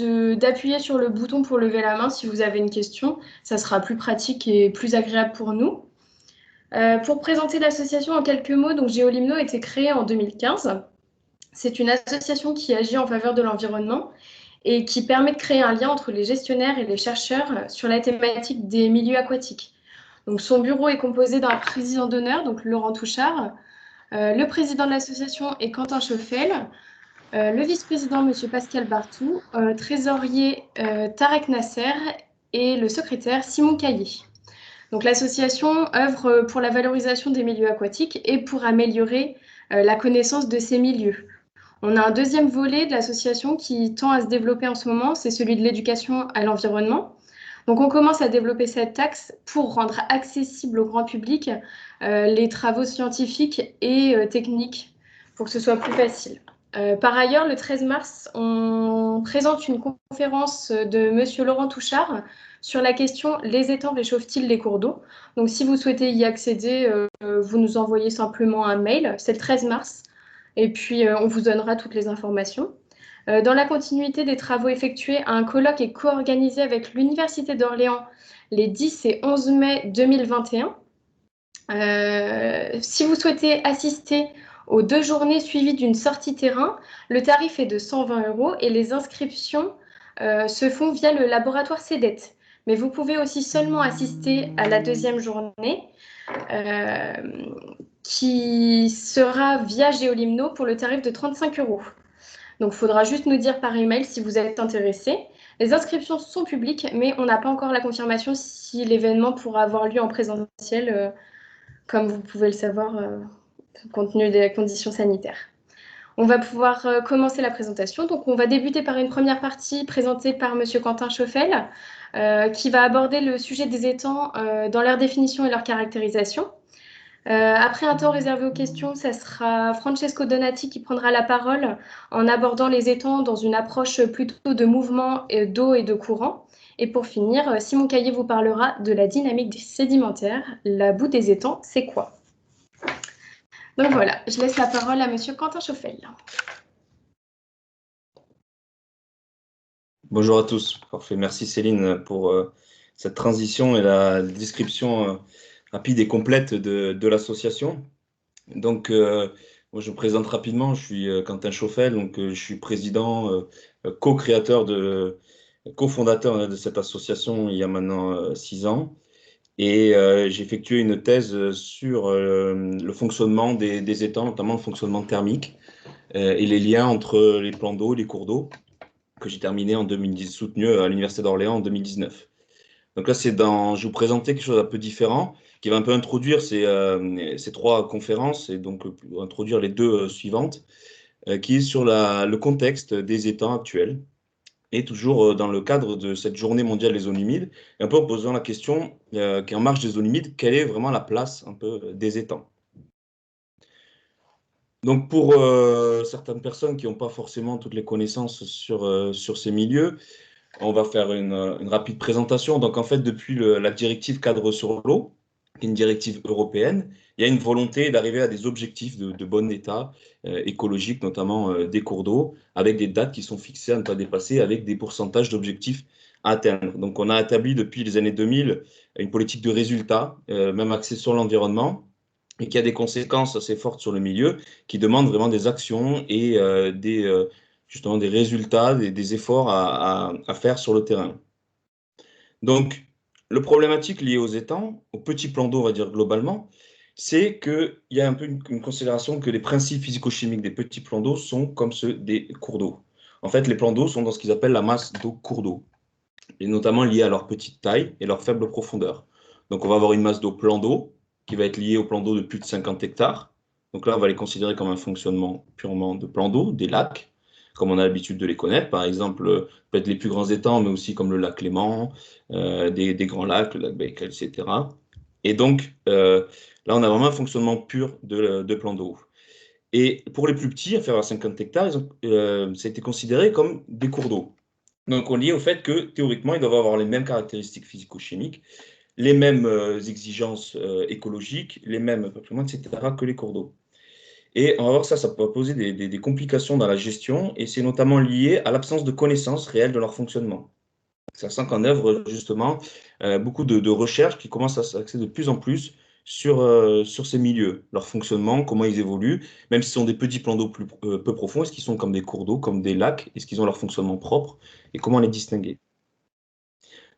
d'appuyer sur le bouton pour lever la main si vous avez une question. Ça sera plus pratique et plus agréable pour nous. Pour présenter l'association en quelques mots, donc Géolimno a été créée en 2015. C'est une association qui agit en faveur de l'environnement et qui permet de créer un lien entre les gestionnaires et les chercheurs sur la thématique des milieux aquatiques. Donc, son bureau est composé d'un président d'honneur, donc Laurent Touchard. Le président de l'association est Quentin Chauffel. Le vice-président, M. Pascal Bartou. Trésorier, Tarek Nasser. Et le secrétaire, Simon Caillé. Donc, l'association œuvre pour la valorisation des milieux aquatiques et pour améliorer la connaissance de ces milieux. On a un deuxième volet de l'association qui tend à se développer en ce moment, c'est celui de l'éducation à l'environnement. Donc on commence à développer cet axe pour rendre accessible au grand public les travaux scientifiques et techniques pour que ce soit plus facile. Par ailleurs, le 13 mars, on présente une conférence de Monsieur Laurent Touchard sur la question « Les étangs réchauffent-ils les cours d'eau ?» Donc si vous souhaitez y accéder, vous nous envoyez simplement un mail, c'est le 13 mars. Et puis, on vous donnera toutes les informations. Dans la continuité des travaux effectués, un colloque est co-organisé avec l'Université d'Orléans les 10 et 11 mai 2021. Si vous souhaitez assister aux 2 journées suivies d'une sortie terrain, le tarif est de 120 € et les inscriptions se font via le laboratoire CEDET. Mais vous pouvez aussi seulement assister à la 2e journée qui sera via Géolimno pour le tarif de 35 €. Donc, il faudra juste nous dire par email si vous êtes intéressé. Les inscriptions sont publiques, mais on n'a pas encore la confirmation si l'événement pourra avoir lieu en présentiel, comme vous pouvez le savoir, compte tenu des conditions sanitaires. On va pouvoir commencer la présentation. Donc, on va débuter par une première partie présentée par Monsieur Quentin Chauffel, qui va aborder le sujet des étangs dans leur définition et leur caractérisation. Après un temps réservé aux questions, ça sera Francesco Donati qui prendra la parole en abordant les étangs dans une approche plutôt de mouvement d'eau et de courant. Et pour finir, Simon Caillé vous parlera de la dynamique sédimentaire. La boue des étangs, c'est quoi? Donc voilà, je laisse la parole à Monsieur Quentin Chauffel. Bonjour à tous. Parfait. Merci Céline pour cette transition et la description rapide et complète de l'association. Donc, moi, je me présente rapidement. Je suis Quentin Chauffel, donc je suis président, co-créateur cofondateur de cette association il y a maintenant 6 ans. Et j'ai effectué une thèse sur le fonctionnement des étangs, notamment le fonctionnement thermique et les liens entre les plans d'eau et les cours d'eau, que j'ai terminé en 2010, soutenu à l'Université d'Orléans en 2019. Donc là, je vais vous présenter quelque chose d'un peu différent, qui va un peu introduire ces 3 conférences, et donc introduire les 2 suivantes, qui est sur le contexte des étangs actuels, et toujours dans le cadre de cette journée mondiale des zones humides, et un peu en posant la question, qui est en marge des zones humides, quelle est vraiment la place un peu des étangs? Donc pour certaines personnes qui n'ont pas forcément toutes les connaissances sur ces milieux, on va faire une rapide présentation. Donc, en fait, depuis la directive cadre sur l'eau, qui est une directive européenne, il y a une volonté d'arriver à des objectifs de bon état écologique, notamment des cours d'eau, avec des dates qui sont fixées à ne pas dépasser, avec des pourcentages d'objectifs à atteindre. Donc, on a établi depuis les années 2000 une politique de résultats, même axée sur l'environnement, et qui a des conséquences assez fortes sur le milieu, qui demande vraiment des actions et justement des résultats, des efforts à faire sur le terrain. Donc, le problématique lié aux étangs, aux petits plans d'eau, on va dire globalement, c'est qu'il y a un peu une considération que les principes physico-chimiques des petits plans d'eau sont comme ceux des cours d'eau. En fait, les plans d'eau sont dans ce qu'ils appellent la masse d'eau cours d'eau, et notamment liés à leur petite taille et leur faible profondeur. Donc, on va avoir une masse d'eau plan d'eau qui va être liée au plan d'eau de plus de 50 hectares. Donc là, on va les considérer comme un fonctionnement purement de plan d'eau, des lacs, comme on a l'habitude de les connaître. Par exemple, peut-être les plus grands étangs, mais aussi comme le lac Léman, des grands lacs, le lac Baïkal, etc. Et donc, là, on a vraiment un fonctionnement pur de plan d'eau. Et pour les plus petits, inférieurs à 50 hectares, ça a été considéré comme des cours d'eau. Donc, on lié au fait que, théoriquement, ils doivent avoir les mêmes caractéristiques physico-chimiques, les mêmes exigences écologiques, les mêmes, etc., que les cours d'eau. Et on va voir ça, ça peut poser des complications dans la gestion, et c'est notamment lié à l'absence de connaissances réelles de leur fonctionnement. Ça sent qu'en œuvre, justement, beaucoup de recherches qui commencent à s'axer de plus en plus sur ces milieux, leur fonctionnement, comment ils évoluent, même si ce sont des petits plans d'eau peu profonds, est-ce qu'ils sont comme des cours d'eau, comme des lacs, est-ce qu'ils ont leur fonctionnement propre, et comment les distinguer.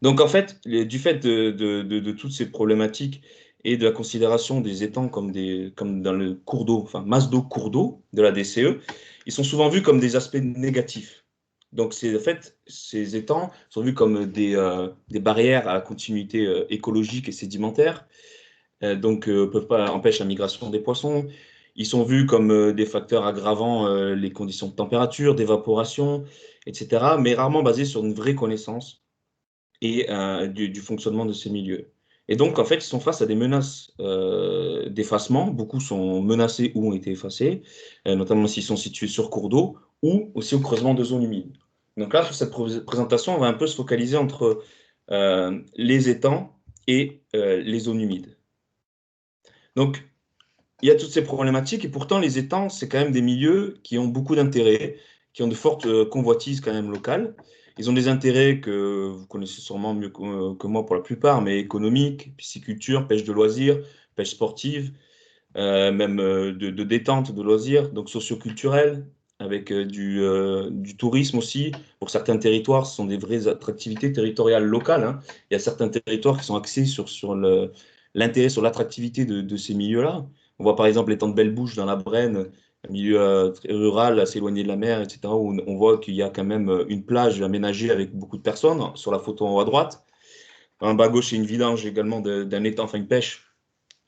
Donc, en fait, du fait de toutes ces problématiques et de la considération des étangs comme dans le cours d'eau, enfin, masse d'eau, cours d'eau de la DCE, ils sont souvent vus comme des aspects négatifs. Donc, en fait, ces étangs sont vus comme des barrières à la continuité écologique et sédimentaire, peuvent pas empêcher la migration des poissons. Ils sont vus comme des facteurs aggravant les conditions de température, d'évaporation, etc., mais rarement basés sur une vraie connaissance et du fonctionnement de ces milieux. Et donc, en fait, ils sont face à des menaces d'effacement. Beaucoup sont menacés ou ont été effacés, notamment s'ils sont situés sur cours d'eau ou aussi au creusement de zones humides. Donc là, sur cette présentation, on va un peu se focaliser entre les étangs et les zones humides. Donc, il y a toutes ces problématiques et pourtant, les étangs, c'est quand même des milieux qui ont beaucoup d'intérêts, qui ont de fortes convoitises quand même locales. Ils ont des intérêts que vous connaissez sûrement mieux que moi pour la plupart, mais économiques, pisciculture, pêche de loisirs, pêche sportive, même de détente, de loisirs, donc socioculturels, avec du tourisme aussi. Pour certains territoires, ce sont des vraies attractivités territoriales locales, hein. Il y a certains territoires qui sont axés sur l'intérêt, sur l'attractivité de ces milieux-là. On voit par exemple l'étang de Belle-Bouche dans la Brenne, un milieu très rural, assez éloigné de la mer, etc., où on voit qu'il y a quand même une plage aménagée avec beaucoup de personnes, sur la photo en haut à droite. En bas à gauche, c'est une vidange également d'un étang, enfin une pêche,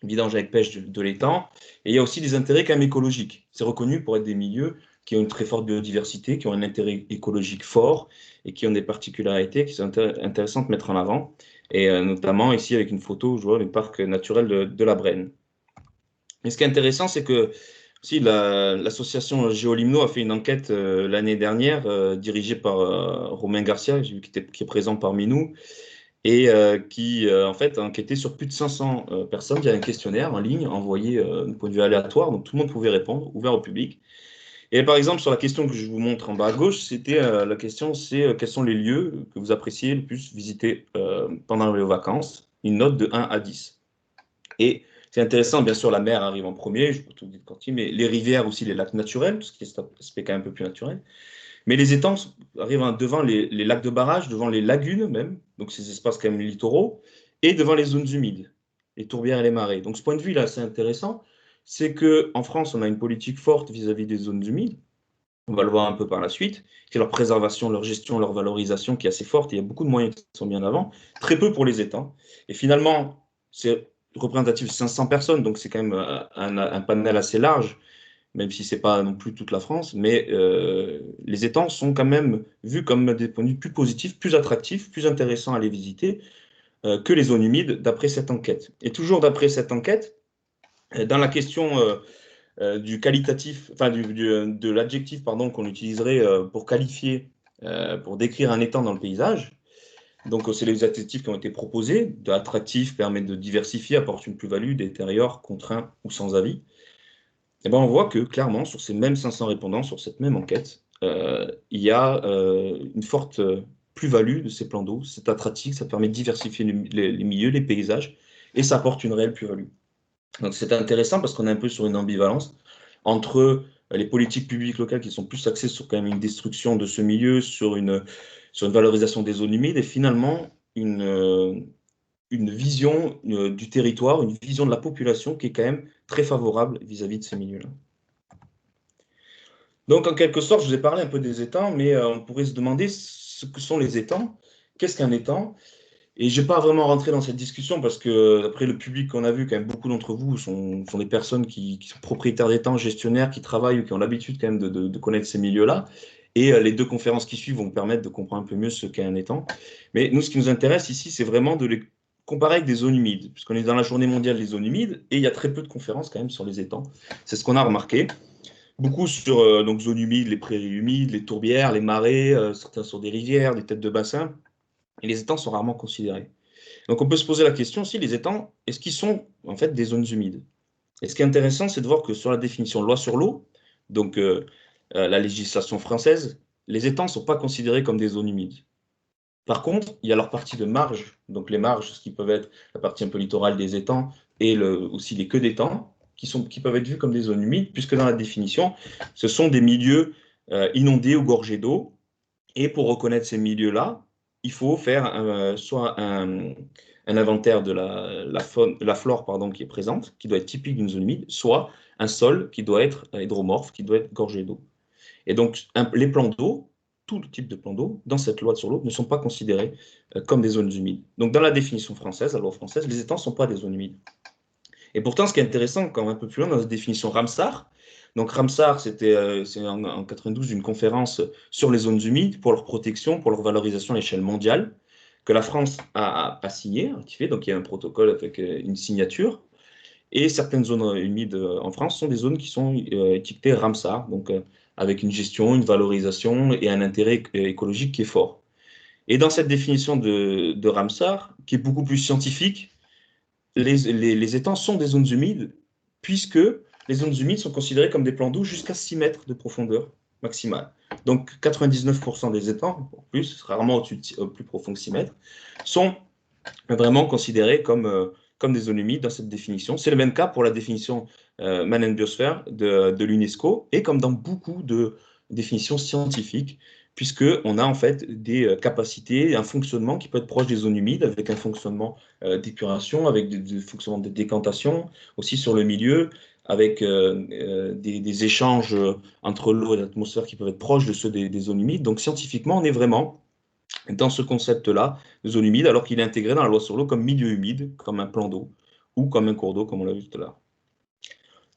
vidange avec pêche de l'étang. Et il y a aussi des intérêts quand même écologiques. C'est reconnu pour être des milieux qui ont une très forte biodiversité, qui ont un intérêt écologique fort et qui ont des particularités qui sont intéressantes de mettre en avant. Et notamment ici avec une photo, je vois le parc naturel de la Brenne. Et ce qui est intéressant, c'est que si l'association Géolimno a fait une enquête l'année dernière, dirigée par Romain Garcia, j'ai vu qui est présent parmi nous, et qui en fait a enquêté sur plus de 500 personnes via un questionnaire en ligne envoyé d'un point de vue aléatoire, donc tout le monde pouvait répondre, ouvert au public. Et par exemple, sur la question que je vous montre en bas à gauche, c'était la question, c'est quels sont les lieux que vous appréciez le plus visiter pendant les vacances, une note de 1 à 10. Et c'est intéressant, bien sûr, la mer arrive en premier, je peux tout dire quanti, mais les rivières aussi, les lacs naturels, tout ce qui est cet aspect quand même un peu plus naturel. Mais les étangs arrivent devant les lacs de barrage, devant les lagunes même, donc ces espaces quand même littoraux, et devant les zones humides, les tourbières et les marais. Donc ce point de vue-là, c'est intéressant, c'est qu'en France, on a une politique forte vis-à-vis des zones humides, on va le voir un peu par la suite, c'est leur préservation, leur gestion, leur valorisation qui est assez forte, et il y a beaucoup de moyens qui sont mis en avant, très peu pour les étangs. Et finalement, c'est représentatif de 500 personnes, donc c'est quand même un panel assez large, même si ce n'est pas non plus toute la France, mais les étangs sont quand même vus comme des points de vue plus positifs, plus attractifs, plus intéressants à les visiter que les zones humides, d'après cette enquête. Et toujours d'après cette enquête, dans la question du qualitatif, enfin de l'adjectif pardon qu'on utiliserait pour qualifier, pour décrire un étang dans le paysage, donc c'est les adjectifs qui ont été proposés, de attractif permet de diversifier, apporte une plus-value, détériore, contraint ou sans avis. Eh ben, on voit que clairement, sur ces mêmes 500 répondants, sur cette même enquête, il y a une forte plus-value de ces plans d'eau. C'est attractif, ça permet de diversifier les milieux, les paysages, et ça apporte une réelle plus-value. Donc c'est intéressant parce qu'on est un peu sur une ambivalence entre les politiques publiques locales qui sont plus axées sur quand même une destruction de ce milieu, sur une valorisation des zones humides, et finalement une vision du territoire, une vision de la population qui est quand même très favorable vis-à-vis de ces milieux-là. Donc, en quelque sorte, je vous ai parlé un peu des étangs, mais on pourrait se demander ce que sont les étangs. Qu'est-ce qu'un étang? Et je ne vais pas vraiment rentrer dans cette discussion parce que, d'après le public qu'on a vu, quand même beaucoup d'entre vous sont des personnes qui sont propriétaires d'étangs, gestionnaires, qui travaillent ou qui ont l'habitude quand même de connaître ces milieux-là. Et les deux conférences qui suivent vont vous permettre de comprendre un peu mieux ce qu'est un étang. Mais nous, ce qui nous intéresse ici, c'est vraiment de les comparer avec des zones humides, puisqu'on est dans la journée mondiale des zones humides, et il y a très peu de conférences quand même sur les étangs. C'est ce qu'on a remarqué. Beaucoup sur donc zones humides, les prairies humides, les tourbières, les marais, certains sur des rivières, des têtes de bassin. Et les étangs sont rarement considérés. Donc on peut se poser la question si les étangs, est-ce qu'ils sont en fait des zones humides? Et ce qui est intéressant, c'est de voir que sur la définition loi sur l'eau, donc la législation française, les étangs ne sont pas considérés comme des zones humides. Par contre, il y a leur partie de marge, donc les marges, ce qui peuvent être la partie un peu littorale des étangs et aussi les queues d'étangs, qui peuvent être vues comme des zones humides, puisque dans la définition, ce sont des milieux inondés ou gorgés d'eau. Et pour reconnaître ces milieux-là, il faut faire soit un inventaire de la flore pardon, qui est présente, qui doit être typique d'une zone humide, soit un sol qui doit être hydromorphe, qui doit être gorgé d'eau. Et donc, les plans d'eau, tout type de plan d'eau, dans cette loi sur l'eau, ne sont pas considérés comme des zones humides. Donc, dans la définition française, la loi française, les étangs ne sont pas des zones humides. Et pourtant, ce qui est intéressant, quand même un peu plus loin, dans la définition Ramsar, donc Ramsar, c'est en 92 une conférence sur les zones humides pour leur protection, pour leur valorisation à l'échelle mondiale, que la France a signé, ratifié, donc il y a un protocole avec une signature. Et certaines zones humides en France sont des zones qui sont étiquetées Ramsar, donc avec une gestion, une valorisation et un intérêt écologique qui est fort. Et dans cette définition de Ramsar, qui est beaucoup plus scientifique, les étangs sont des zones humides, puisque les zones humides sont considérées comme des plans d'eau jusqu'à 6 mètres de profondeur maximale. Donc 99% des étangs, pour plus, rarement plus profond que 6 mètres, sont vraiment considérés comme des zones humides dans cette définition. C'est le même cas pour la définition Man Biosphere de l'UNESCO, et comme dans beaucoup de définitions scientifiques, puisqu'on a en fait des capacités, un fonctionnement qui peut être proche des zones humides, avec un fonctionnement d'épuration, avec des fonctionnements de décantation, aussi sur le milieu, avec des échanges entre l'eau et l'atmosphère qui peuvent être proches de ceux des zones humides. Donc scientifiquement, on est vraiment dans ce concept-là de zone humide, alors qu'il est intégré dans la loi sur l'eau comme milieu humide, comme un plan d'eau, ou comme un cours d'eau, comme on l'a vu tout à l'heure.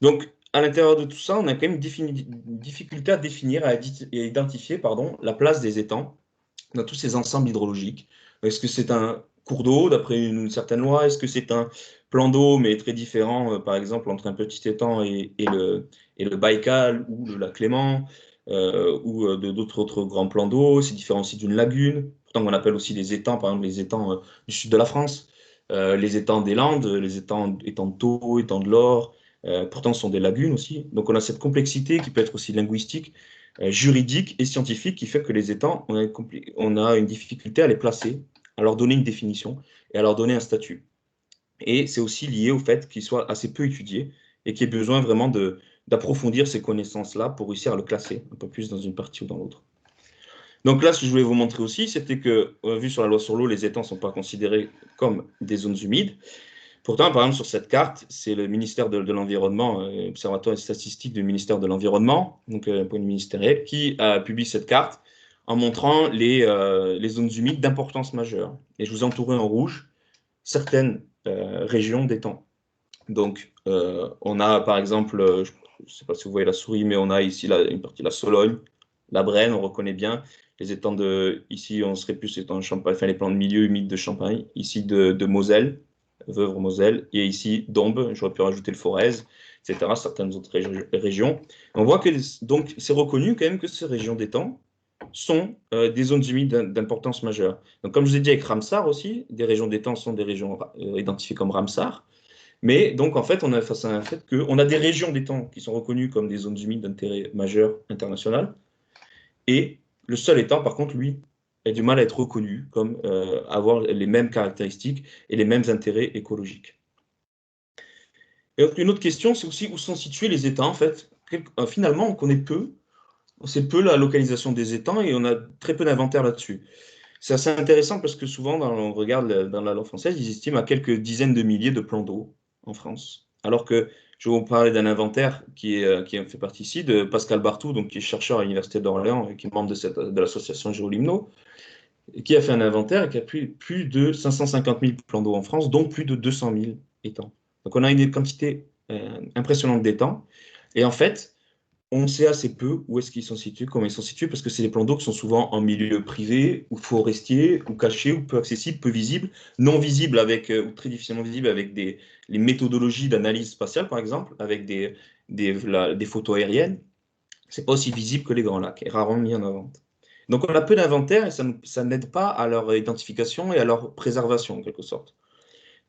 Donc, à l'intérieur de tout ça, on a quand même une difficulté à définir et à identifier la place des étangs dans tous ces ensembles hydrologiques. Est-ce que c'est un cours d'eau, d'après une certaine loi? Est-ce que c'est un plan d'eau, mais très différent, par exemple, entre un petit étang et le Baïkal ou le lac Léman, ou d'autres autres grands plans d'eau? C'est différent aussi d'une lagune. Pourtant, on appelle aussi les étangs, par exemple, les étangs du sud de la France, les étangs des Landes, les étangs de Thau, étangs de l'Or. Pourtant, ce sont des lagunes aussi. Donc, on a cette complexité qui peut être aussi linguistique, juridique et scientifique, qui fait que les étangs, on a une difficulté à les placer, à leur donner une définition et à leur donner un statut. Et c'est aussi lié au fait qu'ils soient assez peu étudiés et qu'il y ait besoin vraiment d'approfondir ces connaissances-là pour réussir à le classer un peu plus dans une partie ou dans l'autre. Donc là, ce que je voulais vous montrer aussi, c'était que, vu sur la loi sur l'eau, les étangs ne sont pas considérés comme des zones humides. Pourtant, par exemple, sur cette carte, c'est le ministère de l'Environnement, Observatoire statistique du ministère de l'Environnement, donc un point de vue ministériel, qui a publié cette carte en montrant les zones humides d'importance majeure. Et je vous ai entouré en rouge certaines régions d'étangs. Donc, on a par exemple, je ne sais pas si vous voyez la souris, mais on a ici une partie de la Sologne, la Brenne, on reconnaît bien. Les étangs ici, on serait plus étangs de Champagne, enfin les plans de milieu humides de Champagne, ici de Moselle, Veuvre-Moselle, et ici Dombes, j'aurais pu rajouter le Forez, etc., certaines autres régions. On voit que donc c'est reconnu quand même que ces régions d'étangs sont des zones humides d'importance majeure. Donc, comme je vous ai dit avec Ramsar aussi, des régions d'étangs sont des régions identifiées comme Ramsar. Mais donc, en fait, on est face à un fait qu'on a des régions d'étangs qui sont reconnues comme des zones humides d'intérêt majeur international. Et le seul étang, par contre, lui, a du mal à être reconnu comme avoir les mêmes caractéristiques et les mêmes intérêts écologiques. Et une autre question, c'est aussi où sont situés les étangs, en fait. Finalement, on connaît peu, on sait peu la localisation des étangs et on a très peu d'inventaire là-dessus. C'est assez intéressant parce que souvent, on regarde dans la langue française, ils estiment à quelques dizaines de milliers de plans d'eau en France. Alors que je vais vous parler d'un inventaire qui fait partie ici de Pascal Bartou, donc qui est chercheur à l'Université d'Orléans et qui est membre de l'association Géolimno, et qui a fait un inventaire et qui a plus de 550 000 plans d'eau en France, dont plus de 200 000 étangs. Donc on a une quantité impressionnante d'étangs. Et en fait, on sait assez peu où est-ce qu'ils sont situés, comment ils sont situés, parce que c'est des plans d'eau qui sont souvent en milieu privé, ou forestier, ou cachés, ou peu accessibles, peu visibles, non visibles ou très difficilement visibles avec les méthodologies d'analyse spatiale, par exemple, avec des photos aériennes. C'est pas aussi visible que les grands lacs, et rarement mis en avant. Donc on a peu d'inventaire et ça n'aide pas à leur identification et à leur préservation, en quelque sorte.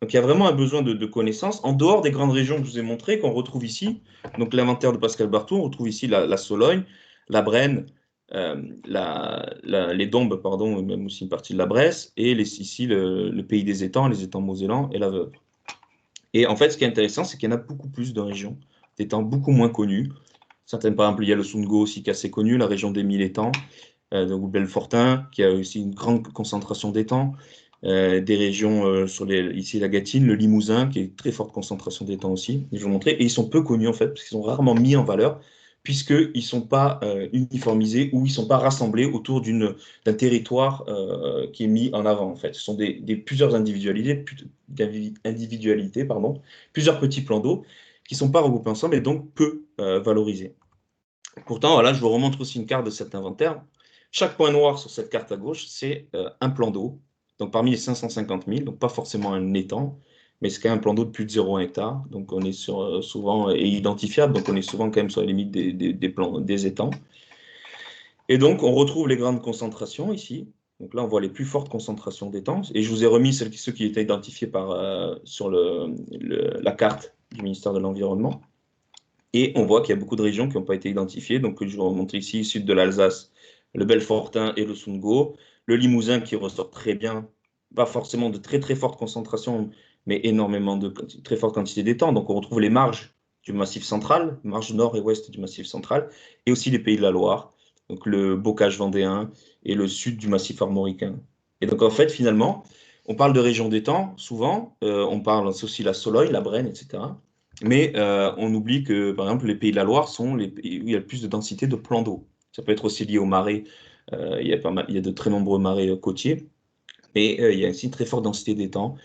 Donc il y a vraiment un besoin de connaissances en dehors des grandes régions que je vous ai montrées, qu'on retrouve ici. Donc l'inventaire de Pascal Barthou, on retrouve ici la Sologne, la Brenne, les Dombes, pardon, et même aussi une partie de la Bresse, et ici le pays des étangs, les étangs mosellans et la Veuve. Et en fait, ce qui est intéressant, c'est qu'il y en a beaucoup plus de régions, d'étangs beaucoup moins connus. Certaines, par exemple, il y a le Sundgau aussi qui est assez connu, la région des 1000 étangs, donc Belfortin, qui a aussi une grande concentration d'étangs. Des régions ici la Gâtine, le Limousin, qui est très forte concentration d'étangs aussi, je vais vous montrer. Et ils sont peu connus en fait, parce qu'ils sont rarement mis en valeur, puisqu'ils ne sont pas uniformisés ou ils ne sont pas rassemblés autour d'un territoire qui est mis en avant en fait. Ce sont plusieurs individualités, pardon, plusieurs petits plans d'eau qui ne sont pas regroupés ensemble et donc peu valorisés. Pourtant, voilà, je vous remontre aussi une carte de cet inventaire. Chaque point noir sur cette carte à gauche, c'est un plan d'eau. Donc parmi les 550 000, donc pas forcément un étang, mais c'est quand même un plan d'eau de plus de 0,1 hectare. Donc on est souvent identifiable, donc on est souvent quand même sur la limite des étangs. Et donc on retrouve les grandes concentrations ici. Donc là, on voit les plus fortes concentrations d'étangs. Et je vous ai remis ceux qui étaient identifiés sur la carte du ministère de l'Environnement. Et on voit qu'il y a beaucoup de régions qui n'ont pas été identifiées. Donc, je vous remontre ici, sud de l'Alsace, le Belfortin et le Sundgau. Le Limousin qui ressort très bien, pas forcément de très très forte concentration, mais énormément de très forte quantité d'étangs. Donc, on retrouve les marges du Massif central, marges nord et ouest du Massif central, et aussi les Pays de la Loire, donc le Bocage vendéen et le sud du Massif armoricain. Et donc, en fait, finalement, on parle de régions d'étangs, souvent, on parle aussi la Sologne, la Brenne, etc. Mais on oublie que, par exemple, les Pays de la Loire sont les pays où il y a le plus de densité de plans d'eau. Ça peut être aussi lié aux marais. Il y a de très nombreux marais côtiers, mais il y a aussi une très forte densité d'étangs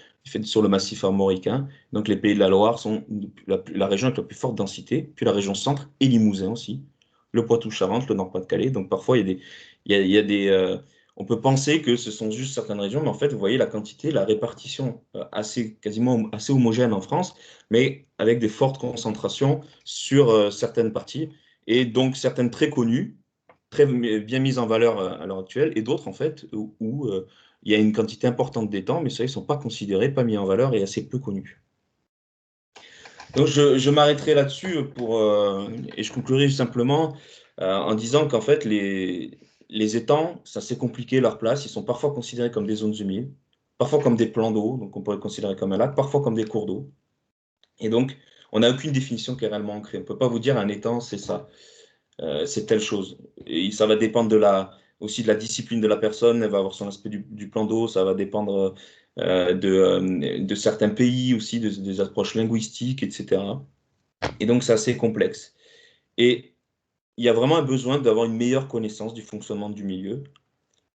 sur le massif armoricain. Donc les Pays de la Loire sont la région avec la plus forte densité, puis la région centre et Limousin aussi, le Poitou-Charentes, le Nord-Pas-de-Calais. Donc parfois, il y a des on peut penser que ce sont juste certaines régions, mais en fait, vous voyez la quantité, la répartition quasiment assez homogène en France, mais avec des fortes concentrations sur certaines parties, et donc certaines très connues, très bien mises en valeur à l'heure actuelle, et d'autres en fait où il y a une quantité importante d'étangs, mais ceux-là ne sont pas considérés, pas mis en valeur et assez peu connus. Donc je m'arrêterai là-dessus et je conclurai simplement en disant qu'en fait les étangs, c'est assez compliqué leur place. Ils sont parfois considérés comme des zones humides, parfois comme des plans d'eau, donc on pourrait le considérer comme un lac, parfois comme des cours d'eau. Et donc on n'a aucune définition qui est réellement ancrée. On ne peut pas vous dire un étang, c'est ça, c'est telle chose. Et ça va dépendre aussi de la discipline de la personne. Elle va avoir son aspect du plan d'eau, ça va dépendre de certains pays aussi, des approches linguistiques, etc. Et donc, c'est assez complexe. Et il y a vraiment un besoin d'avoir une meilleure connaissance du fonctionnement du milieu,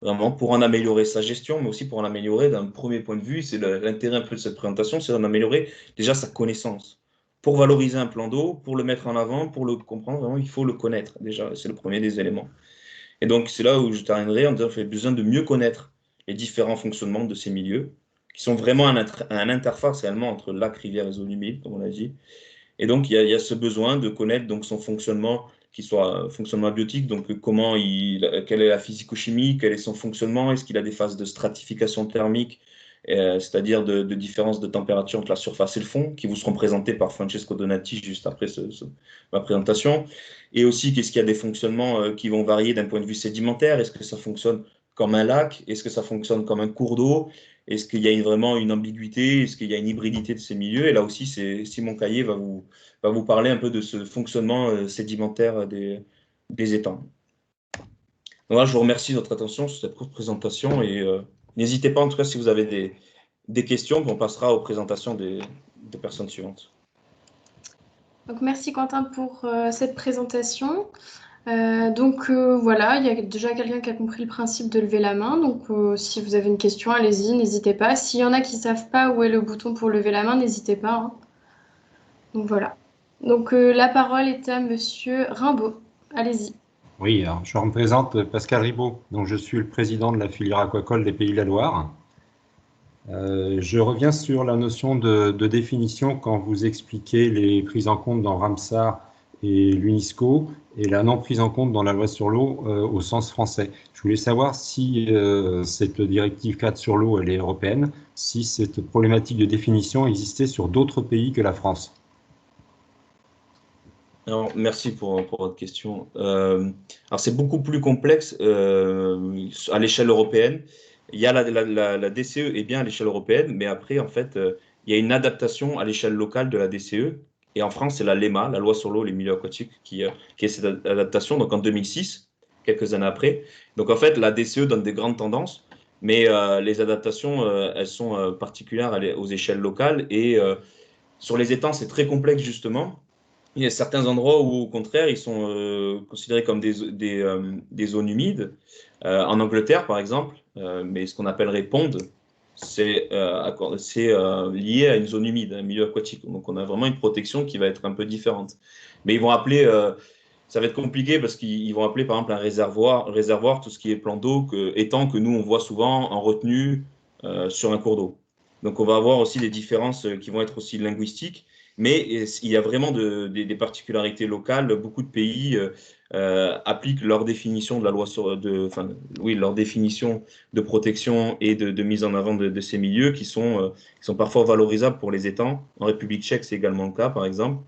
vraiment, pour en améliorer sa gestion, mais aussi pour en améliorer d'un premier point de vue. C'est l'intérêt un peu de cette présentation, c'est d'en améliorer déjà sa connaissance. Pour valoriser un plan d'eau, pour le mettre en avant, pour le comprendre, vraiment, il faut le connaître déjà. C'est le premier des éléments. Et donc, c'est là où je terminerai en disant qu'il y a besoin de mieux connaître les différents fonctionnements de ces milieux, qui sont vraiment un interface réellement entre lac, rivière et zone humide, comme on l'a dit. Et donc, il y a ce besoin de connaître donc, son fonctionnement, qui soit fonctionnement abiotique, donc quelle est la physico-chimie, quel est son fonctionnement, est-ce qu'il a des phases de stratification thermique, c'est-à-dire de différence de température entre la surface et le fond, qui vous seront présentées par Francesco Donati juste après ma présentation. Et aussi, qu'est-ce qu'il y a des fonctionnements qui vont varier d'un point de vue sédimentaire? Est-ce que ça fonctionne comme un lac? Est-ce que ça fonctionne comme un cours d'eau? Est-ce qu'il y a vraiment une ambiguïté? Est-ce qu'il y a une hybridité de ces milieux? Et là aussi, Simon Caillé va vous parler un peu de ce fonctionnement sédimentaire des étangs. Voilà, je vous remercie de votre attention sur cette courte présentation et n'hésitez pas en tout cas si vous avez des questions, puis on passera aux présentations des personnes suivantes. Donc, merci Quentin pour cette présentation. Voilà, il y a déjà quelqu'un qui a compris le principe de lever la main. Donc si vous avez une question, allez-y, n'hésitez pas. S'il y en a qui ne savent pas où est le bouton pour lever la main, n'hésitez pas, hein. Donc voilà. Donc la parole est à Monsieur Rimbaud. Allez-y. Oui, alors je me présente Pascal Ribaud, donc je suis le président de la filière aquacole des Pays de la Loire. Je reviens sur la notion de définition quand vous expliquez les prises en compte dans Ramsar et l'UNESCO et la non prise en compte dans la loi sur l'eau au sens français. Je voulais savoir si cette directive cadre sur l'eau, elle est européenne, si cette problématique de définition existait sur d'autres pays que la France. Alors, merci pour votre question. Alors, c'est beaucoup plus complexe à l'échelle européenne. Il y a la DCE est bien à l'échelle européenne, mais après, en fait, il y a une adaptation à l'échelle locale de la DCE. Et en France, c'est la LEMA, la loi sur l'eau et les milieux aquatiques, qui est cette adaptation, donc en 2006, quelques années après. Donc, en fait, la DCE donne des grandes tendances, mais les adaptations, elles sont particulières aux échelles locales. Et sur les étangs, c'est très complexe, justement. Il y a certains endroits où, au contraire, ils sont considérés comme des zones humides. En Angleterre, par exemple, mais ce qu'on appellerait ponde, c'est lié à une zone humide, un milieu aquatique. Donc, on a vraiment une protection qui va être un peu différente. Mais ils vont appeler, ça va être compliqué parce qu'ils vont appeler, par exemple, un réservoir tout ce qui est plan d'eau, étang que nous, on voit souvent en retenue sur un cours d'eau. Donc, on va avoir aussi des différences qui vont être aussi linguistiques. Mais il y a vraiment des particularités locales. Beaucoup de pays appliquent leur définition de la loi leur définition de protection et de mise en avant de ces milieux qui sont parfois valorisables pour les étangs. En République tchèque, c'est également le cas, par exemple.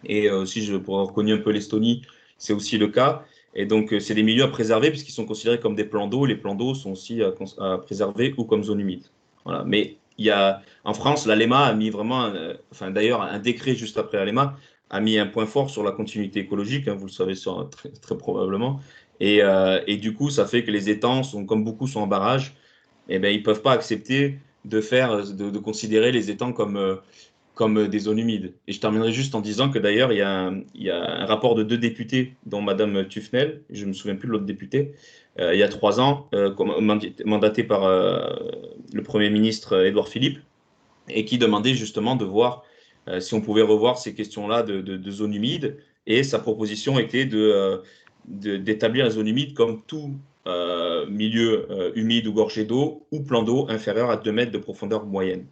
Et aussi, pour avoir connu un peu l'Estonie, c'est aussi le cas. Et donc, c'est des milieux à préserver puisqu'ils sont considérés comme des plans d'eau. Les plans d'eau sont aussi à préserver ou comme zone humide. Voilà. Mais en France, la LEMA a mis vraiment, d'ailleurs, un décret juste après la LEMA a mis un point fort sur la continuité écologique, hein, vous le savez très, très probablement. Et du coup, ça fait que les étangs, comme beaucoup sont en barrage, eh ben, ils ne peuvent pas accepter de considérer les étangs comme des zones humides. Et je terminerai juste en disant que d'ailleurs, il y a un rapport de 2 députés, dont Madame Tufnel, je ne me souviens plus de l'autre député, il y a 3 ans, mandaté par le Premier ministre Édouard Philippe, et qui demandait justement de voir si on pouvait revoir ces questions-là de zones humides. Et sa proposition était d'établir les zones humides comme tout milieu humide ou gorgé d'eau ou plan d'eau inférieur à 2 mètres de profondeur moyenne.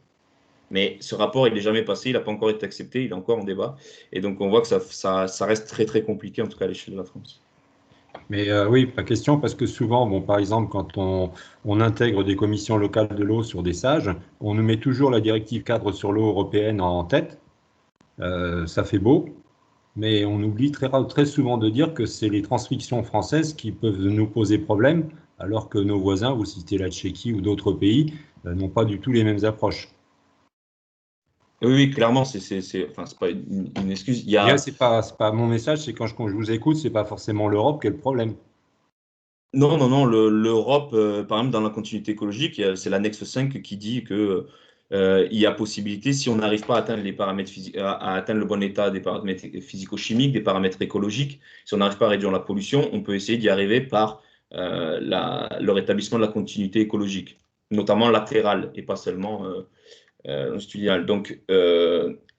Mais ce rapport, il n'est jamais passé, il n'a pas encore été accepté, il est encore en débat. Et donc, on voit que ça reste très, très compliqué, en tout cas à l'échelle de la France. Mais oui, la question, parce que souvent, bon, par exemple, quand on intègre des commissions locales de l'eau sur des sages, on nous met toujours la directive cadre sur l'eau européenne en tête. Ça fait beau, mais on oublie très souvent de dire que c'est les transcriptions françaises qui peuvent nous poser problème, alors que nos voisins, vous citez la Tchéquie ou d'autres pays, n'ont pas du tout les mêmes approches. Oui, oui, clairement, c'est pas une excuse. C'est pas mon message, c'est quand je vous écoute, c'est pas forcément l'Europe qui est le problème. Non, non, non, l'Europe, par exemple, dans la continuité écologique, c'est l'annexe 5 qui dit que il y a possibilité, si on n'arrive pas à atteindre les paramètres à atteindre le bon état des paramètres physico-chimiques, des paramètres écologiques, si on n'arrive pas à réduire la pollution, on peut essayer d'y arriver par le rétablissement de la continuité écologique, notamment latérale et pas seulement longitudinale. Donc,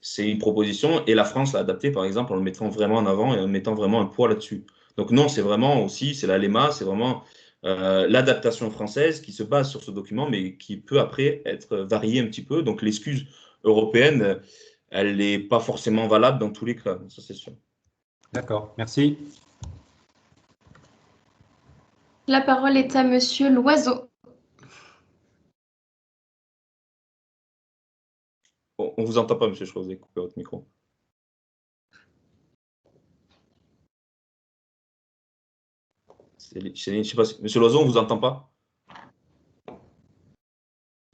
c'est une proposition et la France l'a adaptée, par exemple, en le mettant vraiment en avant et en mettant vraiment un poids là-dessus. Donc non, c'est vraiment aussi, c'est la LEMA, c'est vraiment l'adaptation française qui se base sur ce document, mais qui peut après être variée un petit peu. Donc l'excuse européenne, elle n'est pas forcément valable dans tous les cas, ça c'est sûr. D'accord, merci. La parole est à Monsieur Loiseau. Bon, on ne vous entend pas, monsieur, je crois que vous avez coupé votre micro. Je sais pas, monsieur Loiseau, on ne vous entend pas?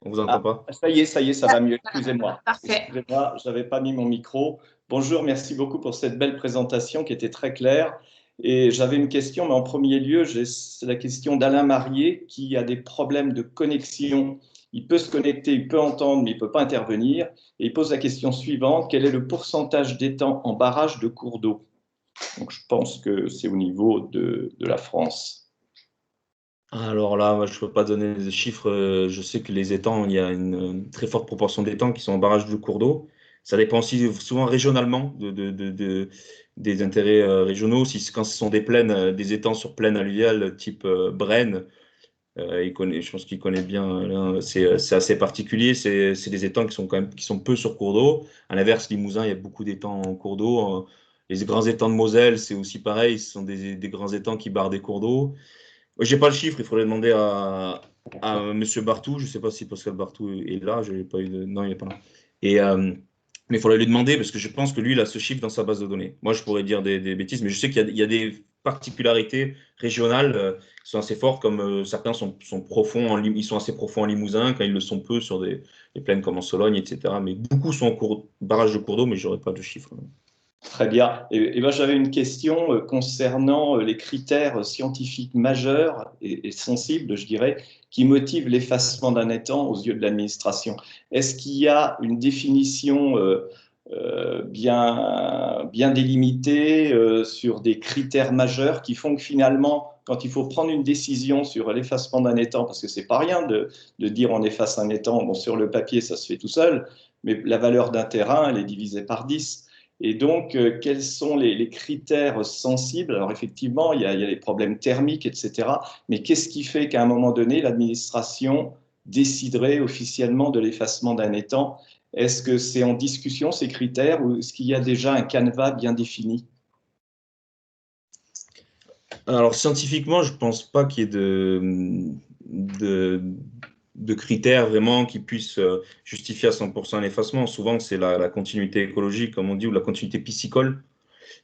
On vous entend pas? Ça y est, ça va mieux. Excusez-moi. Parfait. Excusez-moi, je n'avais pas mis mon micro. Bonjour, merci beaucoup pour cette belle présentation qui était très claire. Et j'avais une question, mais en premier lieu, c'est la question d'Alain Marié qui a des problèmes de connexion. Il peut se connecter, il peut entendre, mais il ne peut pas intervenir. Et il pose la question suivante, quel est le pourcentage d'étangs en barrage de cours d'eau? Donc je pense que c'est au niveau de la France. Alors là, moi, je ne peux pas donner des chiffres. Je sais que les étangs, il y a une très forte proportion d'étangs qui sont en barrage de cours d'eau. Ça dépend aussi souvent régionalement des intérêts régionaux. Quand ce sont des plaines, des étangs sur plaine alluviale type Brenne, je pense qu'il connaît bien. C'est assez particulier. C'est des étangs qui sont peu sur cours d'eau. À l'inverse, Limousin, il y a beaucoup d'étangs en cours d'eau. Les grands étangs de Moselle, c'est aussi pareil, ce sont des grands étangs qui barrent des cours d'eau. Je n'ai pas le chiffre, il faudrait demander à M. Bartou. Je ne sais pas si Pascal Bartou est là, je n'ai pas eu de... Non, il n'est pas là. Mais il faudrait lui demander, parce que je pense que lui, il a ce chiffre dans sa base de données. Moi, je pourrais dire des bêtises, mais je sais qu'il y a des particularités régionales qui sont assez fortes, comme certains sont profonds, ils sont assez profonds en Limousin, quand ils le sont peu sur des plaines comme en Sologne, etc. Mais beaucoup sont en barrage de cours d'eau, mais je n'aurais pas de chiffre. Très bien. Et ben, j'avais une question concernant les critères scientifiques majeurs et sensibles, je dirais, qui motivent l'effacement d'un étang aux yeux de l'administration. Est-ce qu'il y a une définition bien délimitée sur des critères majeurs qui font que finalement, quand il faut prendre une décision sur l'effacement d'un étang, parce que c'est pas rien de dire on efface un étang, bon, sur le papier ça se fait tout seul, mais la valeur d'un terrain elle est divisée par 10. Et donc, quels sont les critères sensibles? Alors, effectivement, il y a les problèmes thermiques, etc. Mais qu'est-ce qui fait qu'à un moment donné, l'administration déciderait officiellement de l'effacement d'un étang? Est-ce que c'est en discussion, ces critères, ou est-ce qu'il y a déjà un canevas bien défini? Alors, scientifiquement, je ne pense pas qu'il y ait de critères vraiment qui puissent justifier à 100% l'effacement. Souvent, c'est la continuité écologique, comme on dit, ou la continuité piscicole.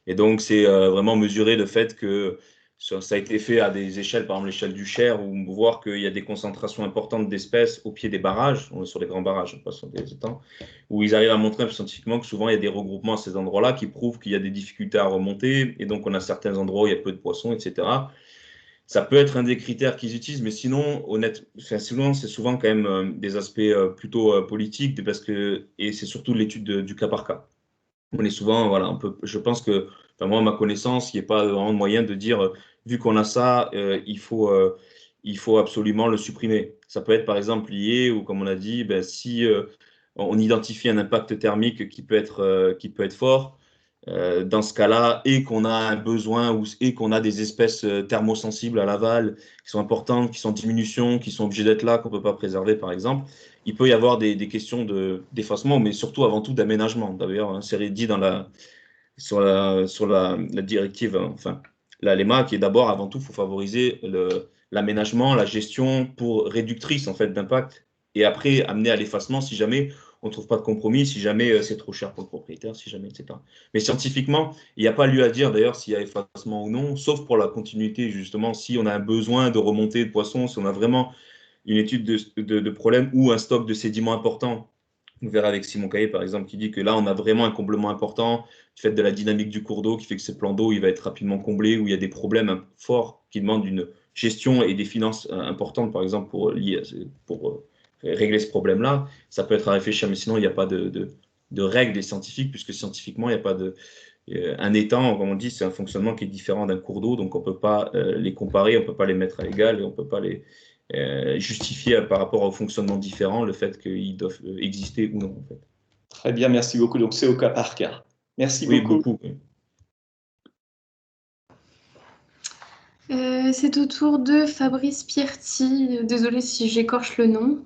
Et donc, c'est vraiment mesurer le fait que ça a été fait à des échelles, par exemple l'échelle du Cher, où voir qu'il y a des concentrations importantes d'espèces au pied des barrages, on est sur les grands barrages, pas sur des étangs, où ils arrivent à montrer scientifiquement que souvent il y a des regroupements à ces endroits-là qui prouvent qu'il y a des difficultés à remonter, et donc on a certains endroits où il y a peu de poissons, etc. Ça peut être un des critères qu'ils utilisent, mais sinon, sinon c'est souvent quand même des aspects plutôt politiques, et c'est surtout l'étude du cas par cas. On est souvent, voilà, je pense que, enfin, moi, à ma connaissance, il n'y a pas vraiment de moyen de dire, vu qu'on a ça, il faut absolument le supprimer. Ça peut être, par exemple, lié, ou comme on a dit, ben, si on identifie un impact thermique qui peut être fort, dans ce cas-là, et qu'on a un besoin, et qu'on a des espèces thermosensibles à l'aval, qui sont importantes, qui sont en diminution, qui sont obligées d'être là, qu'on ne peut pas préserver, par exemple, il peut y avoir des questions d'effacement, mais surtout, avant tout, d'aménagement. D'ailleurs, hein, c'est dit sur la directive, enfin, la LEMA, qui est d'abord, avant tout, il faut favoriser l'aménagement, la gestion pour réductrice, en fait, d'impact, et après, amener à l'effacement si jamais on ne trouve pas de compromis, si jamais c'est trop cher pour le propriétaire, si jamais, etc. Mais scientifiquement, il n'y a pas lieu à dire, d'ailleurs, s'il y a effacement ou non, sauf pour la continuité, justement, si on a un besoin de remontée de poissons, si on a vraiment une étude de problème ou un stock de sédiments important. On verra avec Simon Caillé, par exemple, qui dit que là, on a vraiment un comblement important du fait de la dynamique du cours d'eau qui fait que ce plan d'eau, il va être rapidement comblé, où il y a des problèmes forts qui demandent une gestion et des finances importantes, par exemple, pour régler ce problème-là. Ça peut être à réfléchir, mais sinon, il n'y a pas de règles des scientifiques, puisque scientifiquement, il n'y a pas de... un étang, comme on dit, c'est un fonctionnement qui est différent d'un cours d'eau, donc on ne peut pas les comparer, on ne peut pas les mettre à l'égal, et on ne peut pas les justifier par rapport au fonctionnement différent le fait qu'ils doivent exister ou non. En fait. Très bien, merci beaucoup. Donc, c'est au cas par cas. Merci beaucoup. Oui, beaucoup. Oui. C'est au tour de Fabrice Pierti. Désolée si j'écorche le nom.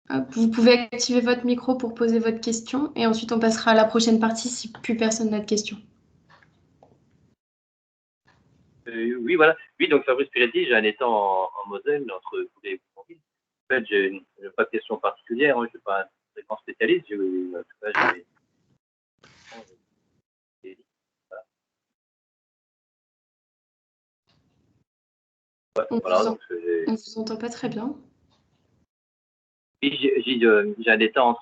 Hop, vous pouvez activer votre micro pour poser votre question et ensuite on passera à la prochaine partie si plus personne n'a de questions. Oui, voilà. Oui, donc Fabrice Pierti, j'ai un étang en Moselle, entre Goulet et Bourgonville. En fait, je n'ai pas de question particulière. Hein, je ne suis pas un très grand spécialiste. En tout cas, On ne vous entend pas très bien. Oui, j'ai un étang